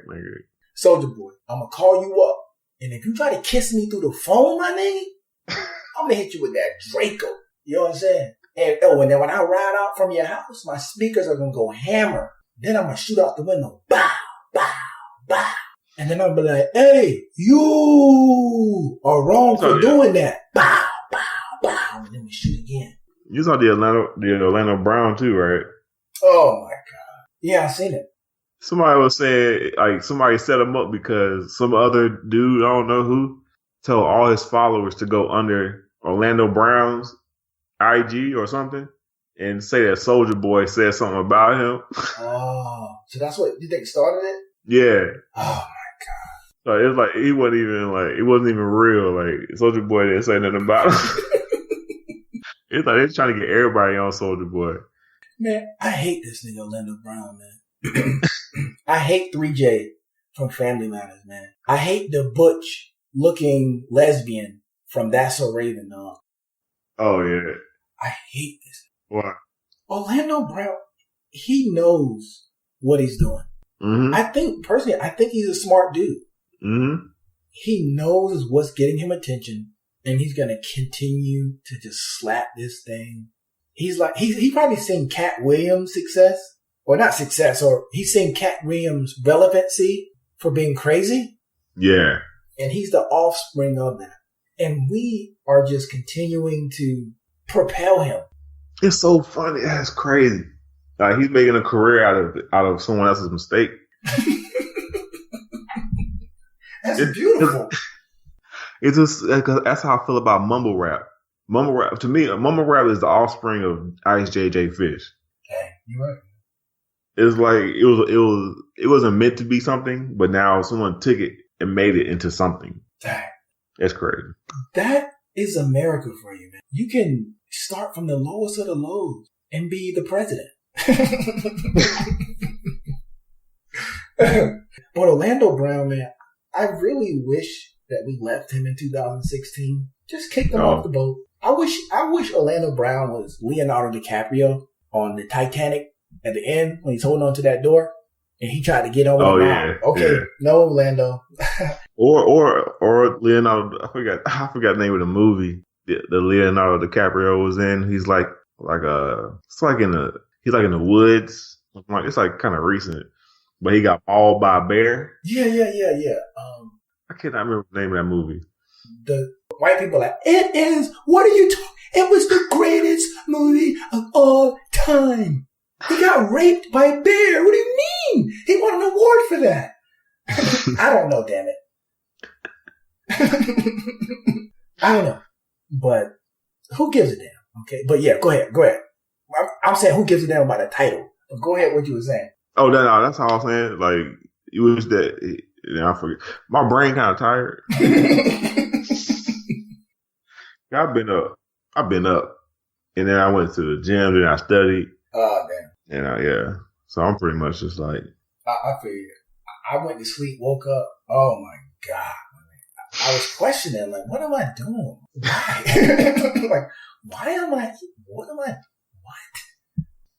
Soulja Boy, I'm going to call you up. And if you try to kiss me through the phone, my nigga, I'm going to hit you with that Draco. You know what I'm saying? And then when I ride out from your house, my speakers are going to go hammer. Then I'm going to shoot out the window. Bow. And then I'll be like, hey, you are wrong for doing that. Bow. And then we shoot again.
You saw the Orlando Brown too, right?
Oh my God. Yeah, I seen it.
Somebody was saying, like, somebody set him up because some other dude, I don't know who, told all his followers to go under Orlando Brown's IG or something and say that Soulja Boy said something about him.
Oh, so that's what you think started it?
Yeah.
Oh my God.
So it was like it wasn't even real. Like Soulja Boy didn't say nothing about him. It's like they're trying to get everybody on Soulja Boy.
Man, I hate this nigga Orlando Brown, man. I hate 3J from Family Matters, man. I hate the butch looking lesbian from That's So Raven, dog.
Oh yeah.
I hate this.
Why?
Orlando Brown, he knows what he's doing.
Mm-hmm.
I think he's a smart dude.
Mm-hmm.
He knows what's getting him attention, and he's gonna continue to just slap this thing. He's like, he probably seen Cat Williams' success, or not success, or he's seen Cat Williams' relevancy for being crazy.
Yeah.
And he's the offspring of that. And we are just continuing to propel him.
It's so funny. That's crazy. Like he's making a career out of someone else's mistake.
That's beautiful.
It's just that's how I feel about mumble rap. Mumble rap to me, mumble rap is the offspring of Ice JJ Fish.
Dang, you're right.
It's like it wasn't meant to be something, but now someone took it and made it into something.
Dang.
That's crazy.
That is America for you, man. You can start from the lowest of the lows and be the president. But Orlando Brown, man, I really wish that we left him in 2016. Just kicked him off the boat. I wish Orlando Brown was Leonardo DiCaprio on the Titanic at the end when he's holding on to that door and he tried to get over the mountain. Okay, no, Orlando.
or Leonardo. I forgot the name of the movie the Leonardo DiCaprio was in. He's like in the woods. It's like kind of recent, but he got mauled by a bear.
Yeah.
I cannot remember the name of that movie.
The white people are like, it is. What are you talking? It was the greatest movie of all time. He got raped by a bear. What do you mean? He won an award for that. I don't know, damn it. I don't know. But who gives a damn? Okay. But yeah, go ahead. I'm saying who gives a damn about the title. But go ahead, what you were saying.
Oh, no, that's how I was saying. Like, it was that, I forget. My brain kind of tired. I've been up. And then I went to the gym, then I studied.
Oh, damn.
And yeah. So I'm pretty much just like.
I feel you. I went to sleep, woke up. Oh my God. I was questioning, like, what am I doing? Why? Like, why am I, what?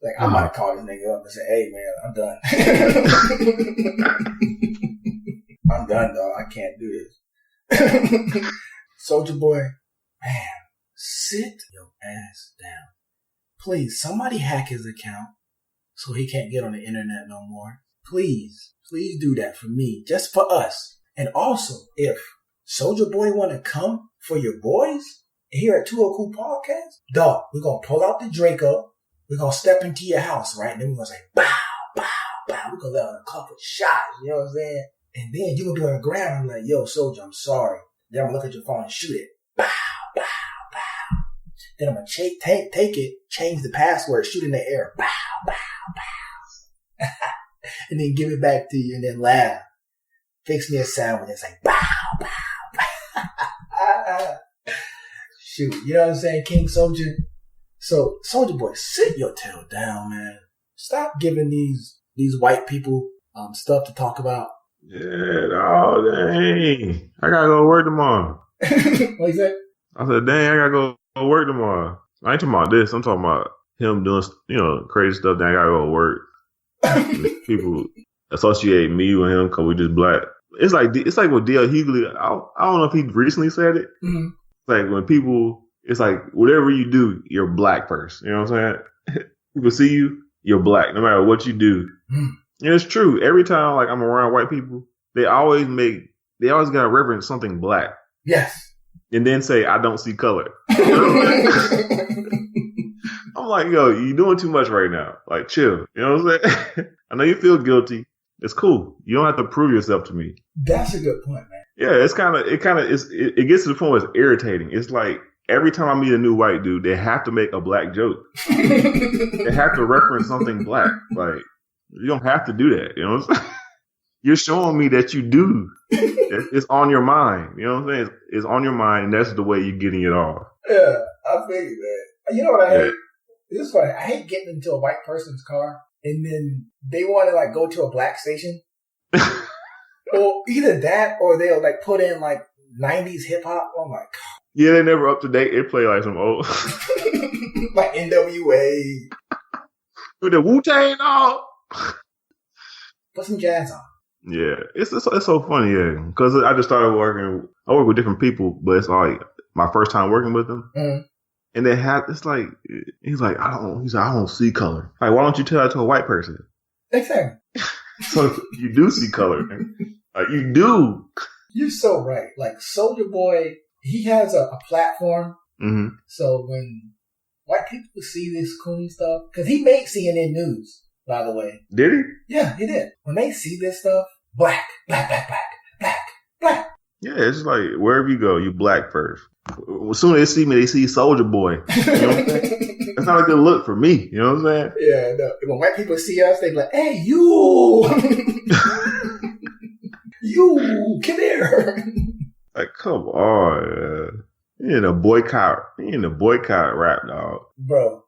Like, I might call this nigga up and say, hey, man, I'm done. I'm done, dog. I can't do this. Soulja Boy, man, sit your ass down. Please, somebody hack his account so he can't get on the internet no more. Please do that for me, just for us. And also, if Soulja Boy want to come for your boys here at Uncool Podcast, dog, we're going to pull out the Draco. We're going to step into your house, right? And then we're going to say, bow, bow, bow. We're going to let out a couple shots, you know what I'm saying? And then you're going to be on the ground and be like, yo, Soulja, I'm sorry. Then I'm going to look at your phone and shoot it. Bow, bow, bow. Then I'm going to take it, change the password, shoot in the air. Bow, bow, bow. And then give it back to you and then laugh. Fix me a sandwich and say, bow, bow, bow. Shoot, you know what I'm saying, King Soulja? So, Soulja Boy, sit your tail down, man. Stop giving these white people stuff to talk about.
Yeah, oh, dang. I gotta go to work tomorrow.
What you say?
I said, dang, I gotta go to work tomorrow. I ain't talking about this. I'm talking about him doing, crazy stuff. Then I gotta go to work. People associate me with him because we just black. It's like with D.L. Hughley. I don't know if he recently said it. Mm-hmm. It's like when people, it's like whatever you do, you're black first. You know what I'm saying? People see you, you're black, no matter what you do. Mm. And it's true. Every time like I'm around white people, they always gotta reference something black.
Yes.
And then say, I don't see color. You know what I'm saying? I'm like, yo, you're doing too much right now. Like, chill. You know what I'm saying? I know you feel guilty. It's cool. You don't have to prove yourself to me.
That's a good point, man.
Yeah, it gets to the point where it's irritating. It's like every time I meet a new white dude, they have to make a black joke. They have to reference something black. Like, you don't have to do that. You know what I'm saying? You're showing me that you do. It's on your mind. You know what I'm saying? It's on your mind, and that's the way you're getting it off.
Yeah, I figured that. You know what I hate? It's funny. I hate getting into a white person's car, and then they want to like go to a black station. Or either that, or they'll like put in like 90s hip hop. Oh my God.
Yeah, they're never up to date. They play like some old.
Like NWA.
With the Wu-Tang and all.
Put some jazz on.
Yeah, it's so funny, yeah. Because I just started working. I work with different people, but it's like my first time working with them. Mm-hmm. And they have, it's like, he's like, I don't see color. Like, why don't you tell that to a white person?
Exactly.
So you do see color. Like, you do.
You're so right. Like, Soulja Boy, he has a platform. Mm-hmm. So when white people see this cool stuff, because he made CNN News, by the way.
Did he?
Yeah, he did. When they see this stuff, black, black, black, black, black, black.
Yeah, it's like, wherever you go, you black first. As soon as they see me, they see Soulja Boy. You know what I'm saying? That's not a good look for me. You know what I'm saying?
Yeah, no. When white people see us, they be like, hey, you! You, come here!
Like, come on, man. You in a boycott rap, dog.
Bro,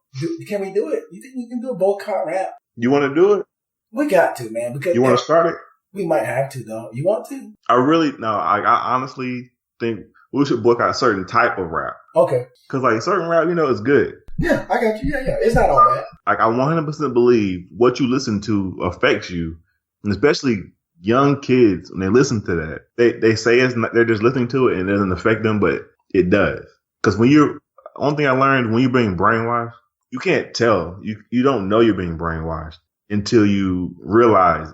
Can we do it? You think we can do a boycott rap?
You want to do it?
We got to, man. Because
you want to start it?
We might have to, though. You want to?
I honestly think we should boycott a certain type of rap.
Okay.
Because, like, certain rap, is good.
Yeah, I got you. Yeah. It's not all bad.
Like, I 100% believe what you listen to affects you. And especially young kids, when they listen to that, they say they're just listening to it and it doesn't affect them, but it does. Because only thing I learned, when you're being brainwashed, you can't tell. You don't know you're being brainwashed until you realize,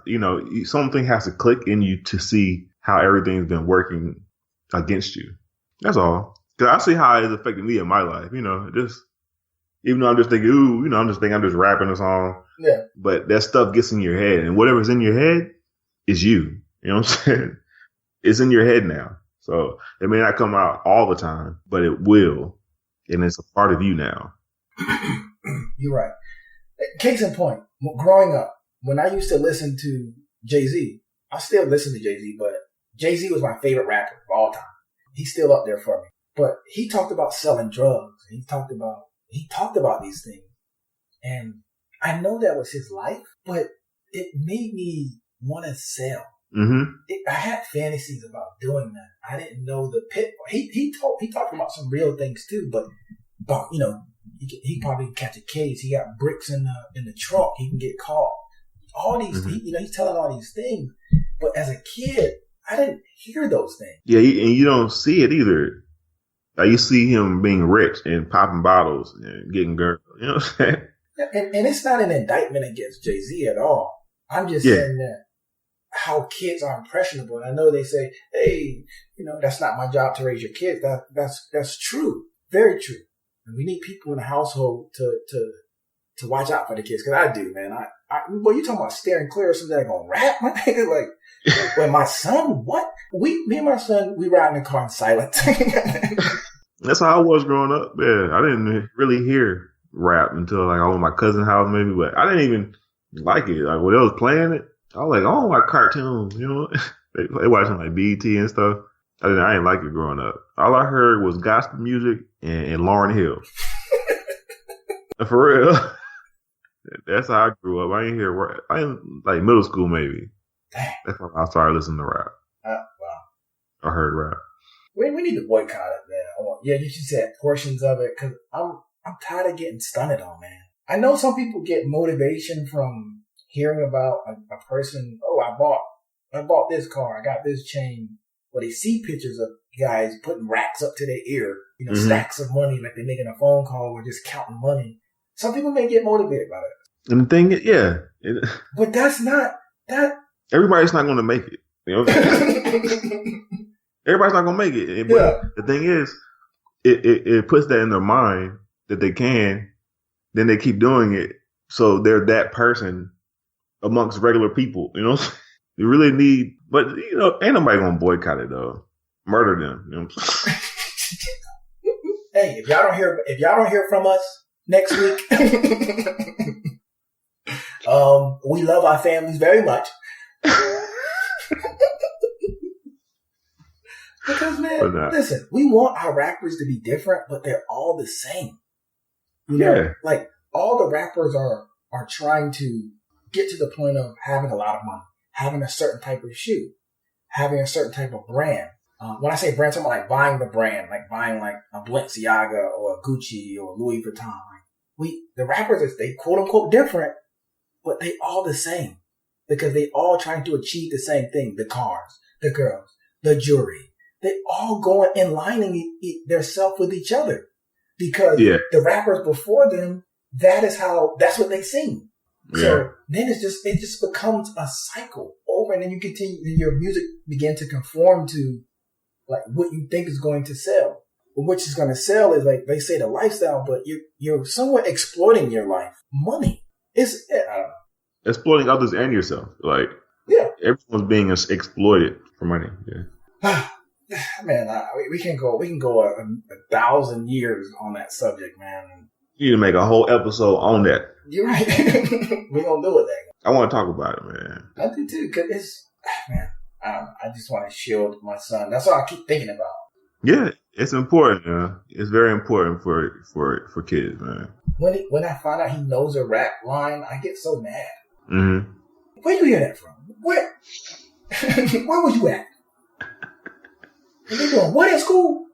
something has to click in you to see how everything's been working against you. That's all. Because I see how it's affected me in my life. Just even though I'm just thinking, I'm just rapping a song.
Yeah.
But that stuff gets in your head, and whatever's in your head is you. You know what I'm saying? It's in your head now. So it may not come out all the time, but it will, and it's a part of you now.
You're right. Case in point, growing up, when I used to listen to Jay-Z, I still listen to Jay-Z, but Jay-Z was my favorite rapper of all time. He's still up there for me. But he talked about selling drugs. He talked about these things. And I know that was his life, but it made me want to sell. Mm-hmm. I had fantasies about doing that. I didn't know the pit. He talked about some real things too, but he probably can catch a case. He got bricks in the trunk. He can get caught. All these, he's telling all these things. But as a kid, I didn't hear those things. Yeah,
and you don't see it either. Like, you see him being rich and popping bottles and getting girls. You know what I'm saying?
And it's not an indictment against Jay-Z at all. I'm just saying that how kids are impressionable. And I know they say, hey, that's not my job to raise your kids. That's true. Very true. And we need people in the household to watch out for the kids. Cause I do, man. Boy, you talking about steering clear of something that gonna rap? Like, when my son, what? Me and my son, we ride in the car in silence.
That's how I was growing up. Yeah, I didn't really hear rap until like I was at my cousin's house maybe, but I didn't even like it. Like when they was playing it, I was like, oh, like cartoons, they watching like BET and stuff. I didn't like it growing up. All I heard was gospel music and Lauryn Hill. For real. That's how I grew up. I didn't hear rap. I didn't like middle school maybe.
Dang.
That's when I started listening to rap.
Wow.
I heard rap.
We need to boycott it, man. Yeah, you said portions of it, because I'm tired of getting stunted on, man. I know some people get motivation from hearing about a person. Oh, I bought this car. I got this chain. Well, they see pictures of guys putting racks up to their ear, stacks of money, like they're making a phone call or just counting money. Some people may get motivated by that.
And the thing is,
but that's not that.
Everybody's not going to make it. Everybody's not going to make it. But the thing is, it puts that in their mind that they can. Then they keep doing it. So they're that person amongst regular people, You really need, but ain't nobody going to boycott it though. Murder them.
Hey, if y'all don't hear from us next week, we love our families very much. Because, man, listen, we want our rappers to be different, but they're all the same. Like, all the rappers are trying to get to the point of having a lot of money, having a certain type of shoe, having a certain type of brand. When I say brand, I'm like buying the brand, like buying like a Balenciaga or a Gucci or Louis Vuitton. The rappers, they quote unquote different, but they all the same because they all trying to achieve the same thing. The cars, the girls, the jewelry. They all going in lining their self with each other because the rappers before them, that's what they sing. Yeah. So then it just becomes a cycle over, and then you continue, your music begin to conform to like what you think is going to sell. But what is going to sell is like they say the lifestyle, but you're somewhat exploiting your life. Money I don't know.
Exploiting others and yourself. Like everyone's being exploited for money. Yeah.
Man, we can go 1,000 years on that subject, man.
You need to make a whole episode on that.
You're right. We're gonna do it.
I want to talk about it, man.
I do too, cause I just want to shield my son. That's all I keep thinking about.
Yeah, it's important. It's very important for kids, man.
When I find out he knows a rap line, I get so mad.
Mm-hmm.
Where you hear that from? Where was you at? And they going, what in school?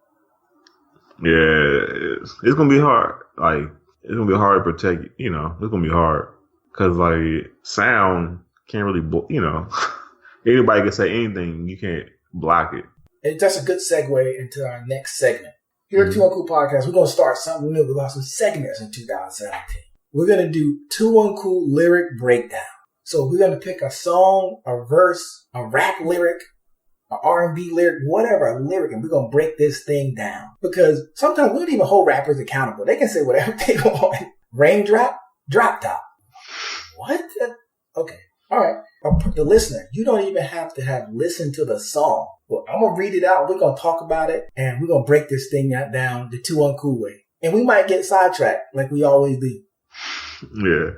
Yeah, it's gonna be hard. Like, it's gonna be hard to protect. It's gonna be hard because like sound can't really. Anybody can say anything. You can't block it.
And that's a good segue into our next segment. Here at Two Uncool Podcast, we're going to start something new. We're going to have some segments in 2017. We're going to do Two Uncool lyric breakdown. So we're going to pick a song, a verse, a rap lyric, an R&B lyric, whatever, a lyric, and we're going to break this thing down. Because sometimes we don't even hold rappers accountable. They can say whatever they want. Raindrop, drop top. What? Okay. All right. The listener, you don't even have to have listened to the song. Well, I'm going to read it out. We're going to talk about it, and we're going to break this thing down the Two Uncool way. And we might get sidetracked like we always do.
Yeah.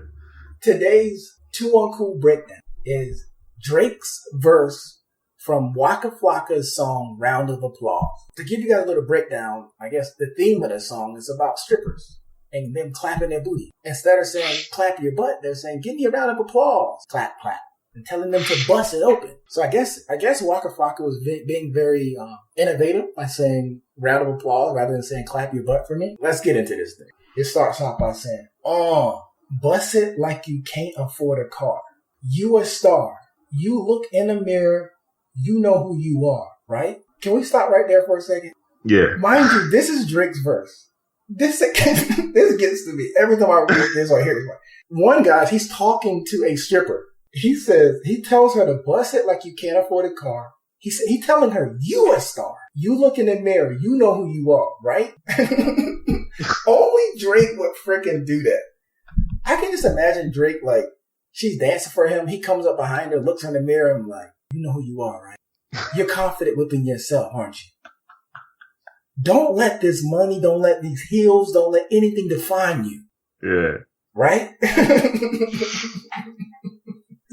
Today's Two Uncool breakdown is Drake's verse from Waka Flocka's song Round of Applause. To give you guys a little breakdown, I guess the theme of the song is about strippers and them clapping their booty. Instead of saying clap your butt, they're saying give me a round of applause. Clap, clap. And telling them to bust it open. So I guess Waka Flocka was being very innovative by saying round of applause rather than saying clap your butt for me. Let's get into this thing. It starts off by saying, bust it like you can't afford a car. You a star. You look in the mirror. You know who you are, right? Can we stop right there for a second?
Yeah.
Mind you, this is Drake's verse. This gets to me every time I read this or hear this. One guy, he's talking to a stripper. He tells her to bust it like you can't afford a car. He's telling her, you a star. You look in the mirror. You know who you are, right? Only Drake would freaking do that. I can just imagine Drake, like, she's dancing for him. He comes up behind her, looks in the mirror, and like, you know who you are, right? You're confident within yourself, aren't you? Don't let this money, don't let these heels, don't let anything define you.
Yeah.
Right?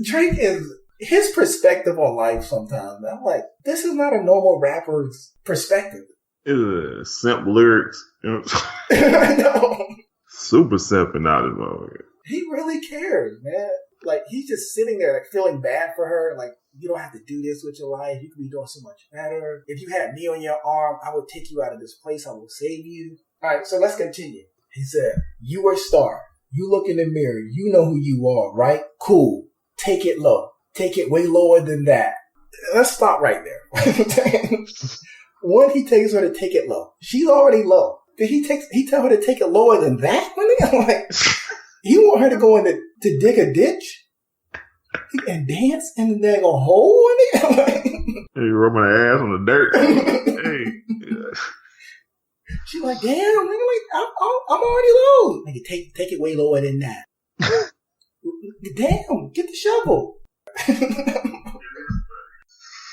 Drake is his perspective on life sometimes. I'm like, this is not a normal rapper's perspective.
It's simple lyrics.
I know.
Super simple out of it.
He really cares, man. Like, he's just sitting there, like, feeling bad for her. Like, you don't have to do this with your life. You could be doing so much better. If you had me on your arm, I would take you out of this place. I will save you. All right, so let's continue. He said, you are a star. You look in the mirror. You know who you are, right? Cool. Take it low. Take it way lower than that. Let's stop right there. One, he takes her to take it low. She's already low. Did he tell her to take it lower than that? I'm like, he want her to go in to dig a ditch and dance in the daggone hole?
Hey, rubbing her ass on the dirt. Hey. Yeah.
She's like, damn, nigga, like, I'm already low. Nigga, take it way lower than that. Damn, get the shovel.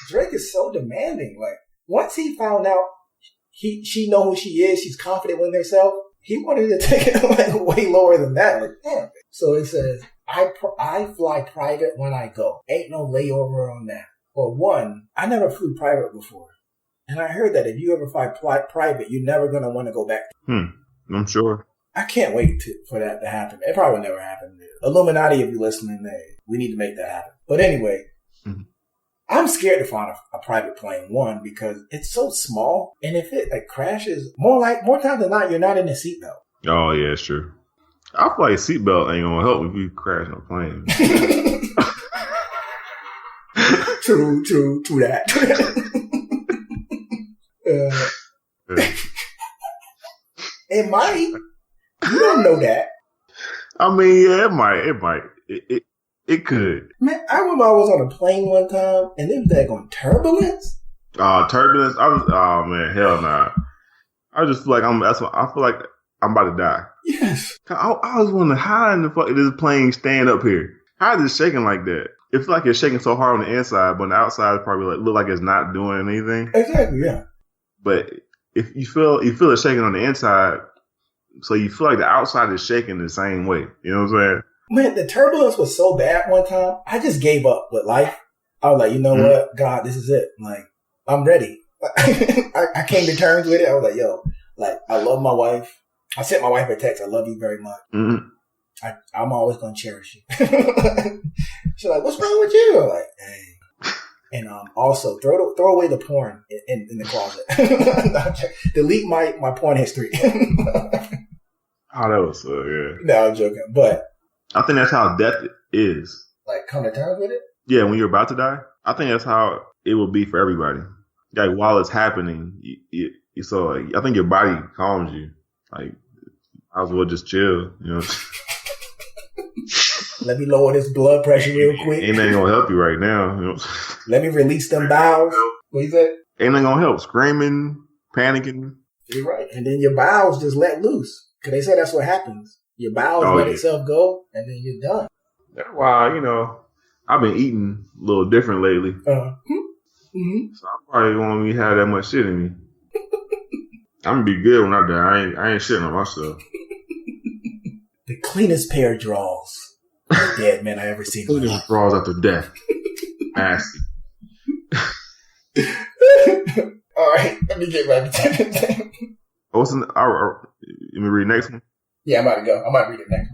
Drake is so demanding. Like, once he found out she know who she is, she's confident in herself, he wanted to take it like way lower than that. Like, damn. So it says, I fly private when I go. Ain't no layover on that. But one, I never flew private before. And I heard that if you ever fly private, you're never going to want to go back.
I'm sure.
I can't wait for that to happen. It probably never happened. Illuminati, if you're listening, we need to make that happen. But anyway, I'm scared to find a private plane, one, because it's so small. And if it crashes, more times than not, you're not in a seatbelt.
Oh, yeah, it's true. I feel like a seatbelt ain't going to help if you crash on a plane.
True that. It might. You don't know that.
I mean, yeah, it might. It could.
Man, I remember I was on a plane one time, and there was that going turbulence.
Turbulence. Oh man, hell nah. I just feel like I feel like I'm about to die.
Yes.
I was wondering how in the fuck is this plane stand up here? How is it shaking like that? It feels like it's shaking so hard on the inside, but on the outside it probably look like it's not doing anything.
Exactly. Yeah.
But if you feel it shaking on the inside, so you feel like the outside is shaking the same way. You know what I'm saying?
Man, the turbulence was so bad one time, I just gave up with life. I was like, you know what? God, this is it. Like, I'm ready. I came to terms with it. I was like, yo, like, I love my wife. I sent my wife a text. I love you very much. Mm-hmm. I'm always going to cherish you. She's like, what's wrong with you? I'm like, hey. And also, throw away the porn in the closet. Delete my porn history.
Oh, that was yeah.
No, I'm joking. But
I think that's how death is.
Like, come to terms with it?
Yeah, when you're about to die. I think that's how it will be for everybody. Like, while it's happening, so like, I think your body calms you. Like, I as well just chill, you know.
Let me lower this blood pressure real quick.
Ain't nothing gonna help you right now, you know.
Let me release them bowels. What you said?
Ain't nothing gonna help. Screaming, panicking.
You're right. And then your bowels just let loose. Because they say that's what happens. Your bowels let itself go, and then you're done.
That's why, you know, I've been eating a little different lately. Mm-hmm. So I probably won't even have that much shit in me. I'm gonna be good when I die. I ain't shitting on myself.
The cleanest pair of drawers of dead men I ever seen.
Cleanest drawers after death. Nasty.
All right, let me get back to it.
What's in the, let me read the next one?
Yeah, I'm about to go. I might read it next.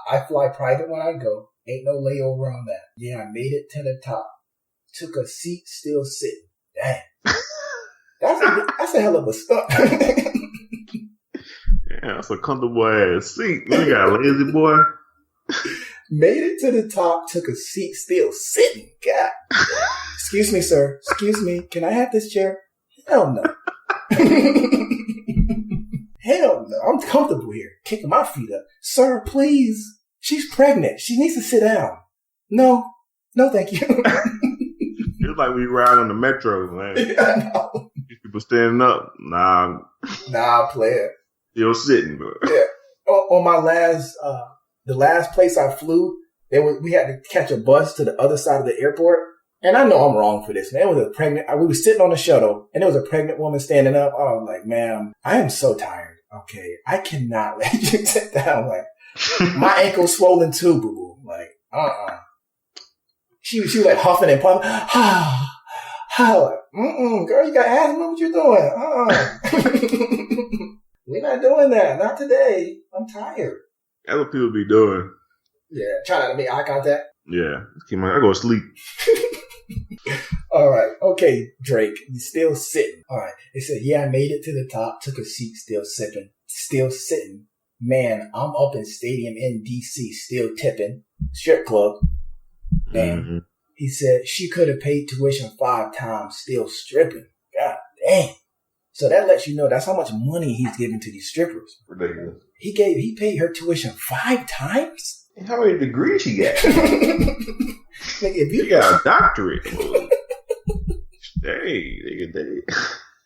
I fly private when I go. Ain't no layover on that. Yeah, I made it to the top. Took a seat, still sitting. Damn. That's a hell of a stunt.
Yeah, that's a comfortable ass seat. You got a lazy boy.
Made it to the top, took a seat, still sitting. God. Excuse me, sir. Excuse me. Can I have this chair? Hell no. Hell no. I'm comfortable here. Kicking my feet up. Sir, please. She's pregnant. She needs to sit down. No. No, thank you.
It's like we ride on the metro, man.
Yeah, I know.
People standing up. Nah,
player.
Still sitting, bro.
Yeah. On my the last place I flew, we had to catch a bus to the other side of the airport. And I know I'm wrong for this, man. It was we were sitting on a shuttle, and there was a pregnant woman standing up. I was like, ma'am, I am so tired. Okay, I cannot let you sit down. Like, my ankle's swollen too, boo-boo. Like, She was like huffing and puffing. Girl, you got asthma? What you doing? We're not doing that. Not today. I'm tired.
That's what people be doing.
Yeah, try not to make eye contact.
Yeah, I go to sleep.
All right. Okay, Drake, you still sitting. All right. It said, yeah, I made it to the top, took a seat, still sitting. Man, I'm up in stadium in D.C., still tipping. Strip club. Damn. Mm-hmm. He said she could have paid tuition 5 times, still stripping. God damn. So that lets you know that's how much money he's giving to these strippers.
Ridiculous.
He paid her tuition 5 times?
And how many degrees she got?
Like, if you
got a doctorate. Hey.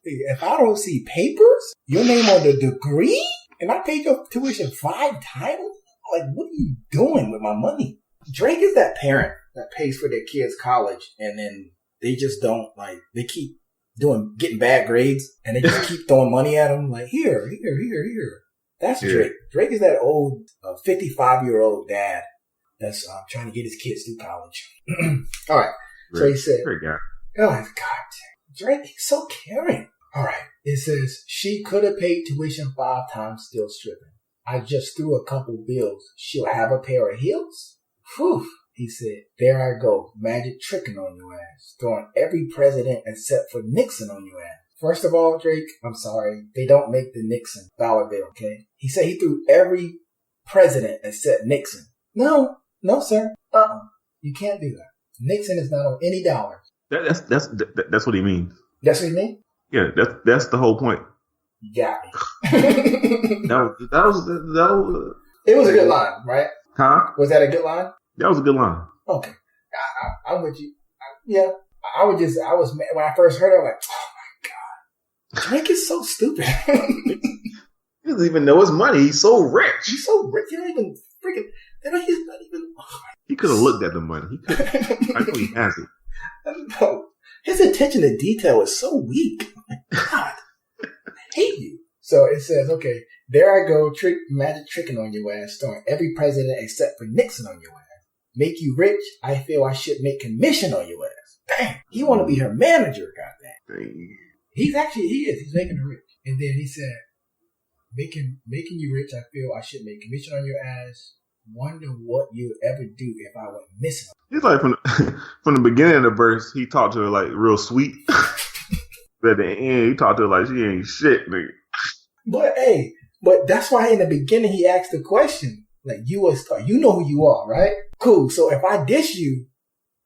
If I don't see papers, your name on the degree, and I paid your tuition 5 times? Like, what are you doing with my money? Drake is that parent that pays for their kids' college, and then they just don't, like, they keep getting bad grades, and they just keep throwing money at them, like, here. That's Drake. Drake is that old 55-year-old dad that's trying to get his kids through college. All right. So he said, oh, my God. Drake, he's so caring. All right. It says, she could have paid tuition 5 times, still stripping. I just threw a couple bills. She'll have a pair of heels? Whew. He said, there I go, magic tricking on your ass, throwing every president except for Nixon on your ass. First of all, Drake, I'm sorry, they don't make the Nixon dollar bill, okay? He said he threw every president except Nixon. No, sir. You can't do that. Nixon is not on any dollars.
That's what he means.
That's what he means?
Yeah, that's the whole point.
You got me.
that was
It was a good line, right?
Huh?
Was that a good line?
That was a good line.
Okay. I'm with you. Yeah. I was mad. When I first heard it, I was like, oh my God. Drake is so stupid.
He doesn't even know his money. He's so rich.
He don't even freaking, he's not even.
He could have looked at the money. He could. I know he has it.
No. His attention to detail is so weak. Oh my God. I hate you. So it says, okay, there I go, magic tricking on your ass, throwing every president except for Nixon on your ass. Make you rich, I feel I should make commission on your ass. Dang, he want to be her manager, goddamn. He is. He's making her rich. And then he said, making you rich, I feel I should make commission on your ass. Wonder what you would ever do if I went missing.
He's like from the beginning of the verse, he talked to her like real sweet. But at the end, he talked to her like she ain't shit, nigga.
But that's why in the beginning he asked the question. Like, you know who you are, right? Cool. So if I dish you,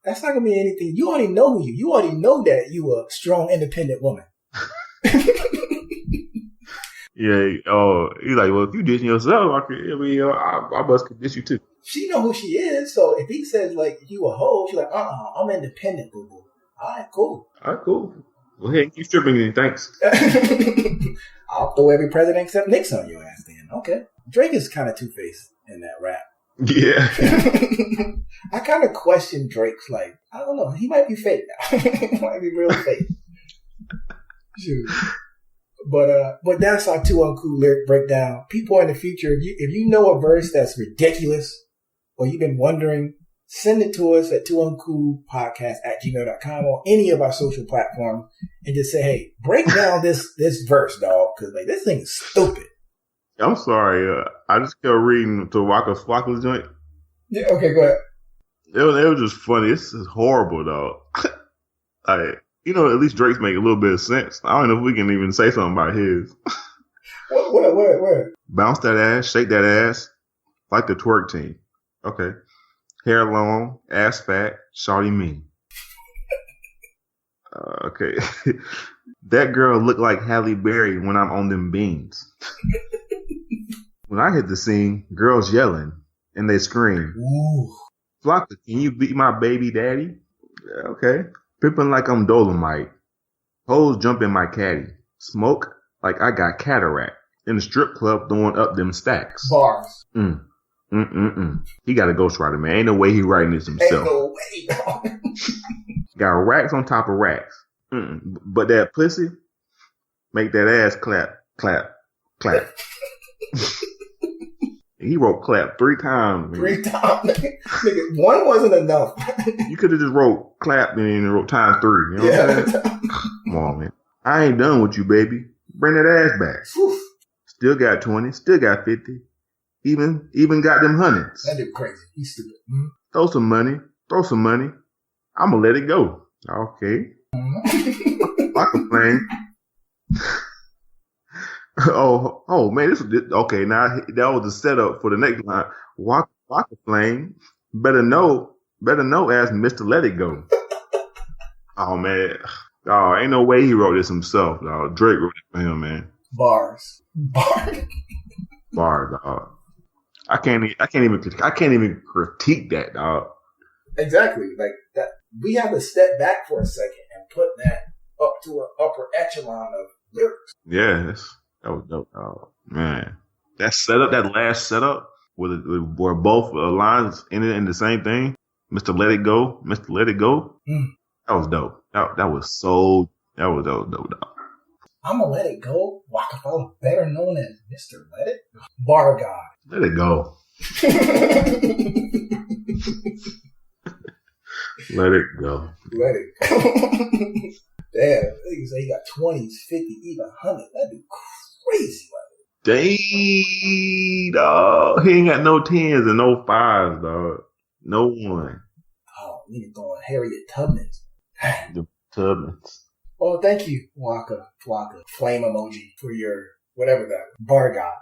that's not gonna be anything. You already know who you already know that you a strong, independent woman.
Yeah. Oh, he's like, well, if you dishing yourself, I must could dish you too.
She know who she is. So if he says like you a hoe, she's like, I'm independent, boo boo. All right, cool.
Well, hey, keep stripping me. Thanks.
I'll throw every president except Nixon on your ass then. Okay. Drake is kind of two-faced in that rap.
Yeah.
I kind of question Drake's like, I don't know. He might be fake now. He might be real fake. Shoot. But that's our two Uncool lyric breakdown. People in the future, if you know a verse that's ridiculous or you've been wondering, send it to us at twouncoolpodcast@gmail.com or any of our social platforms and just say, hey, break down this verse, dog, because like this thing is stupid.
I'm sorry. I just kept reading to Waka Flocka's joint.
Yeah, okay, go ahead.
It was just funny. This is horrible, dog. Like, at least Drake's make a little bit of sense. I don't know if we can even say something about his.
What?
Bounce that ass, shake that ass, like the twerk team. Okay. Hair long, ass fat, shawty mean. Okay. That girl look like Halle Berry when I'm on them beans. When I hit the scene, girls yelling and they scream.
Ooh.
Flocka, can you be my baby daddy? Okay. Pippin' like I'm Dolomite. Hoes jump in my caddy. Smoke like I got cataract. In the strip club throwing up them stacks.
Bars.
He got a ghostwriter, man. Ain't no way he writing this himself.
Ain't no way, dog.
Got racks on top of racks. But that pussy make that ass clap, clap, clap. He wrote clap 3 times. Man.
3 times. Nigga, 1 wasn't enough.
You could have just wrote clap and then wrote times 3. You know what I'm saying? Come on, man. I ain't done with you, baby. Bring that ass back. Oof. Still got 20. Still got 50. Even got them hundreds.
That dude crazy. He's stupid.
Throw some money. I'ma let it go. Okay. I complain. Oh man, this was okay. Now that was the setup for the next line. Waka Flame. Better know, as Mr. Let It Go. Oh man. Oh, ain't no way he wrote this himself, dog. Drake wrote it for him, man.
Bars.
Dog. I can't even critique that, dog.
Exactly. Like that, we have to step back for a second and put that up to an upper echelon of lyrics.
Yeah, that was dope, dog. Man, that setup, that last setup, where both lines ended in the same thing. Mr. Let It Go. That was dope. That was dope, dog.
I'ma let it go. Waka Flocka, better known as Mr. Let It Bar God.
Let it go. Let it go.
Let it go. Damn, niggas say he got 20s, 50, even 100. That'd be crazy.
Dang, dog. He ain't got no 10s and no 5s, dog. No 1.
Oh, nigga throwing Harriet Tubmans.
The Tubmans.
Well, thank you, Waka Flocka, flame emoji, for your whatever that bar god.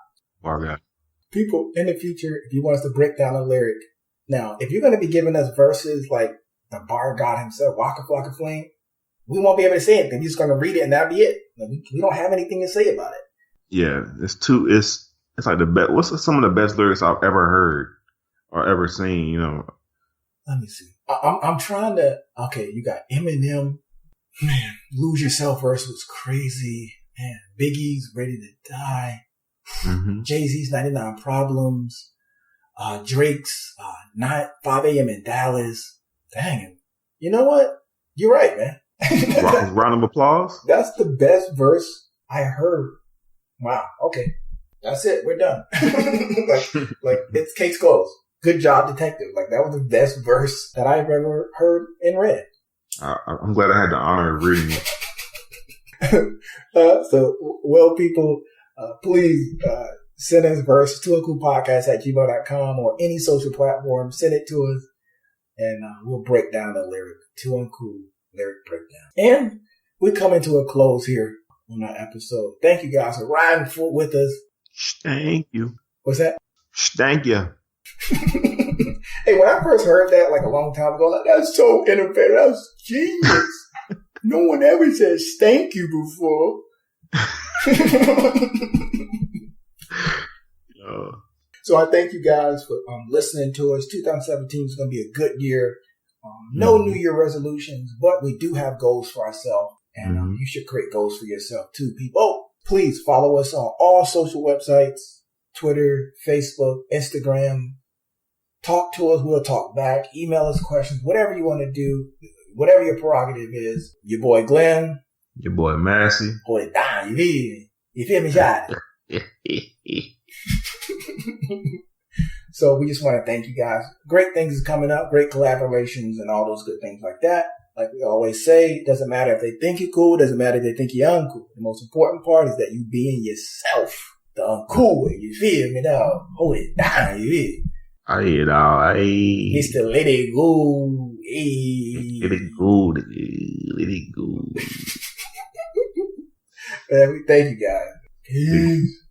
People in the future, if you want us to break down a lyric, now if you're going to be giving us verses like the bar god himself, Waka Flocka Flame, we won't be able to say anything. We're just going to read it and that'll be it. We don't have anything to say about it.
Yeah, it's like the best. What's some of the best lyrics I've ever heard or ever seen?
Let me see. I'm trying to. Okay, you got Eminem. Man, Lose Yourself verse was crazy. Man, Biggie's Ready to Die.
Mm-hmm.
Jay-Z's 99 Problems. Drake's 5 a.m. in Dallas. Dang. You know what? You're right, man.
Round of applause.
That's the best verse I heard. Wow. Okay. That's it. We're done. like it's case closed. Good job, detective. Like that was the best verse that I've ever heard and read.
I'm glad I had the honor of reading it.
So, well, people, please send us verse to uncoolpodcast@gmail.com or any social platform. Send it to us, and we'll break down the lyric. To Uncool lyric breakdown. And we come into a close here on our episode. Thank you guys for riding with us.
Thank you.
What's that?
Thank you.
Hey, when I first heard that like a long time ago, like that's so innovative. That was genius. No one ever said thank you before. So I thank you guys for listening to us. 2017 is going to be a good year. No New Year resolutions, but we do have goals for ourselves. And you should create goals for yourself too, people. Oh, please follow us on all social websites, Twitter, Facebook, Instagram. Talk to us. We'll talk back. Email us questions, whatever you want to do, whatever your prerogative is. Your boy Glenn.
Your boy Massey.
Boy, you feel me? You feel me, shot? So we just want to thank you guys. Great things is coming up, great collaborations and all those good things like that. Like we always say, it doesn't matter if they think you're cool, it doesn't matter if they think you're uncool. The most important part is that you being yourself, the uncool way. You feel me now? Hold it down, you feel?
I hear it all.
Mr. Let It Go. Hey.
Let it go. Let it go.
Man, we thank you guys. Peace.